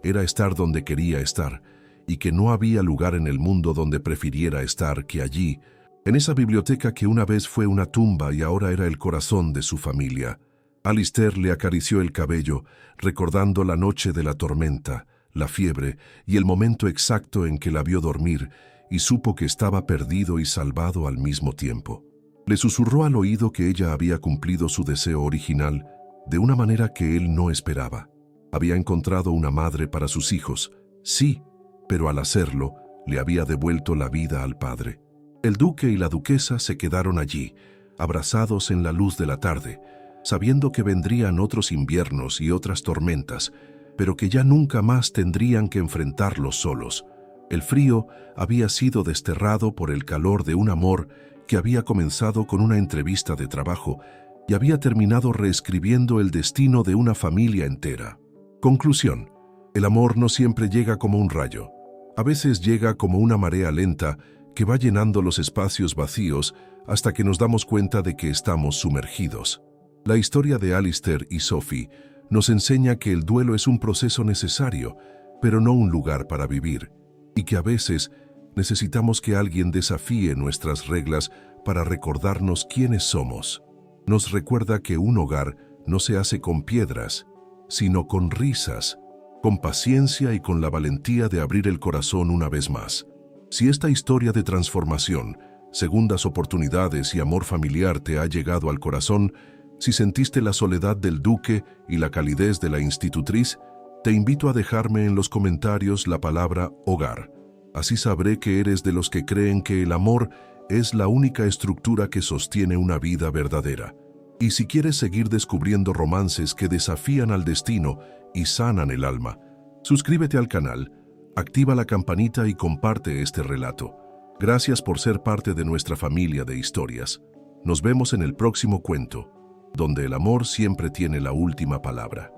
era estar donde quería estar y que no había lugar en el mundo donde prefiriera estar que allí, en esa biblioteca que una vez fue una tumba y ahora era el corazón de su familia. Alistair le acarició el cabello, recordando la noche de la tormenta, la fiebre y el momento exacto en que la vio dormir, y supo que estaba perdido y salvado al mismo tiempo. Le susurró al oído que ella había cumplido su deseo original de una manera que él no esperaba. Había encontrado una madre para sus hijos, sí, pero al hacerlo, le había devuelto la vida al padre. El duque y la duquesa se quedaron allí, abrazados en la luz de la tarde, sabiendo que vendrían otros inviernos y otras tormentas, pero que ya nunca más tendrían que enfrentarlos solos. El frío había sido desterrado por el calor de un amor que había comenzado con una entrevista de trabajo y había terminado reescribiendo el destino de una familia entera. Conclusión: el amor no siempre llega como un rayo. A veces llega como una marea lenta que va llenando los espacios vacíos hasta que nos damos cuenta de que estamos sumergidos. La historia de Alistair y Sophie nos enseña que el duelo es un proceso necesario, pero no un lugar para vivir, y que a veces necesitamos que alguien desafíe nuestras reglas para recordarnos quiénes somos. Nos recuerda que un hogar no se hace con piedras, sino con risas, con paciencia y con la valentía de abrir el corazón una vez más. Si esta historia de transformación, segundas oportunidades y amor familiar te ha llegado al corazón, si sentiste la soledad del duque y la calidez de la institutriz, te invito a dejarme en los comentarios la palabra hogar. Así sabré que eres de los que creen que el amor es la única estructura que sostiene una vida verdadera. Y si quieres seguir descubriendo romances que desafían al destino y sanan el alma, suscríbete al canal, activa la campanita y comparte este relato. Gracias por ser parte de nuestra familia de historias. Nos vemos en el próximo cuento, donde el amor siempre tiene la última palabra.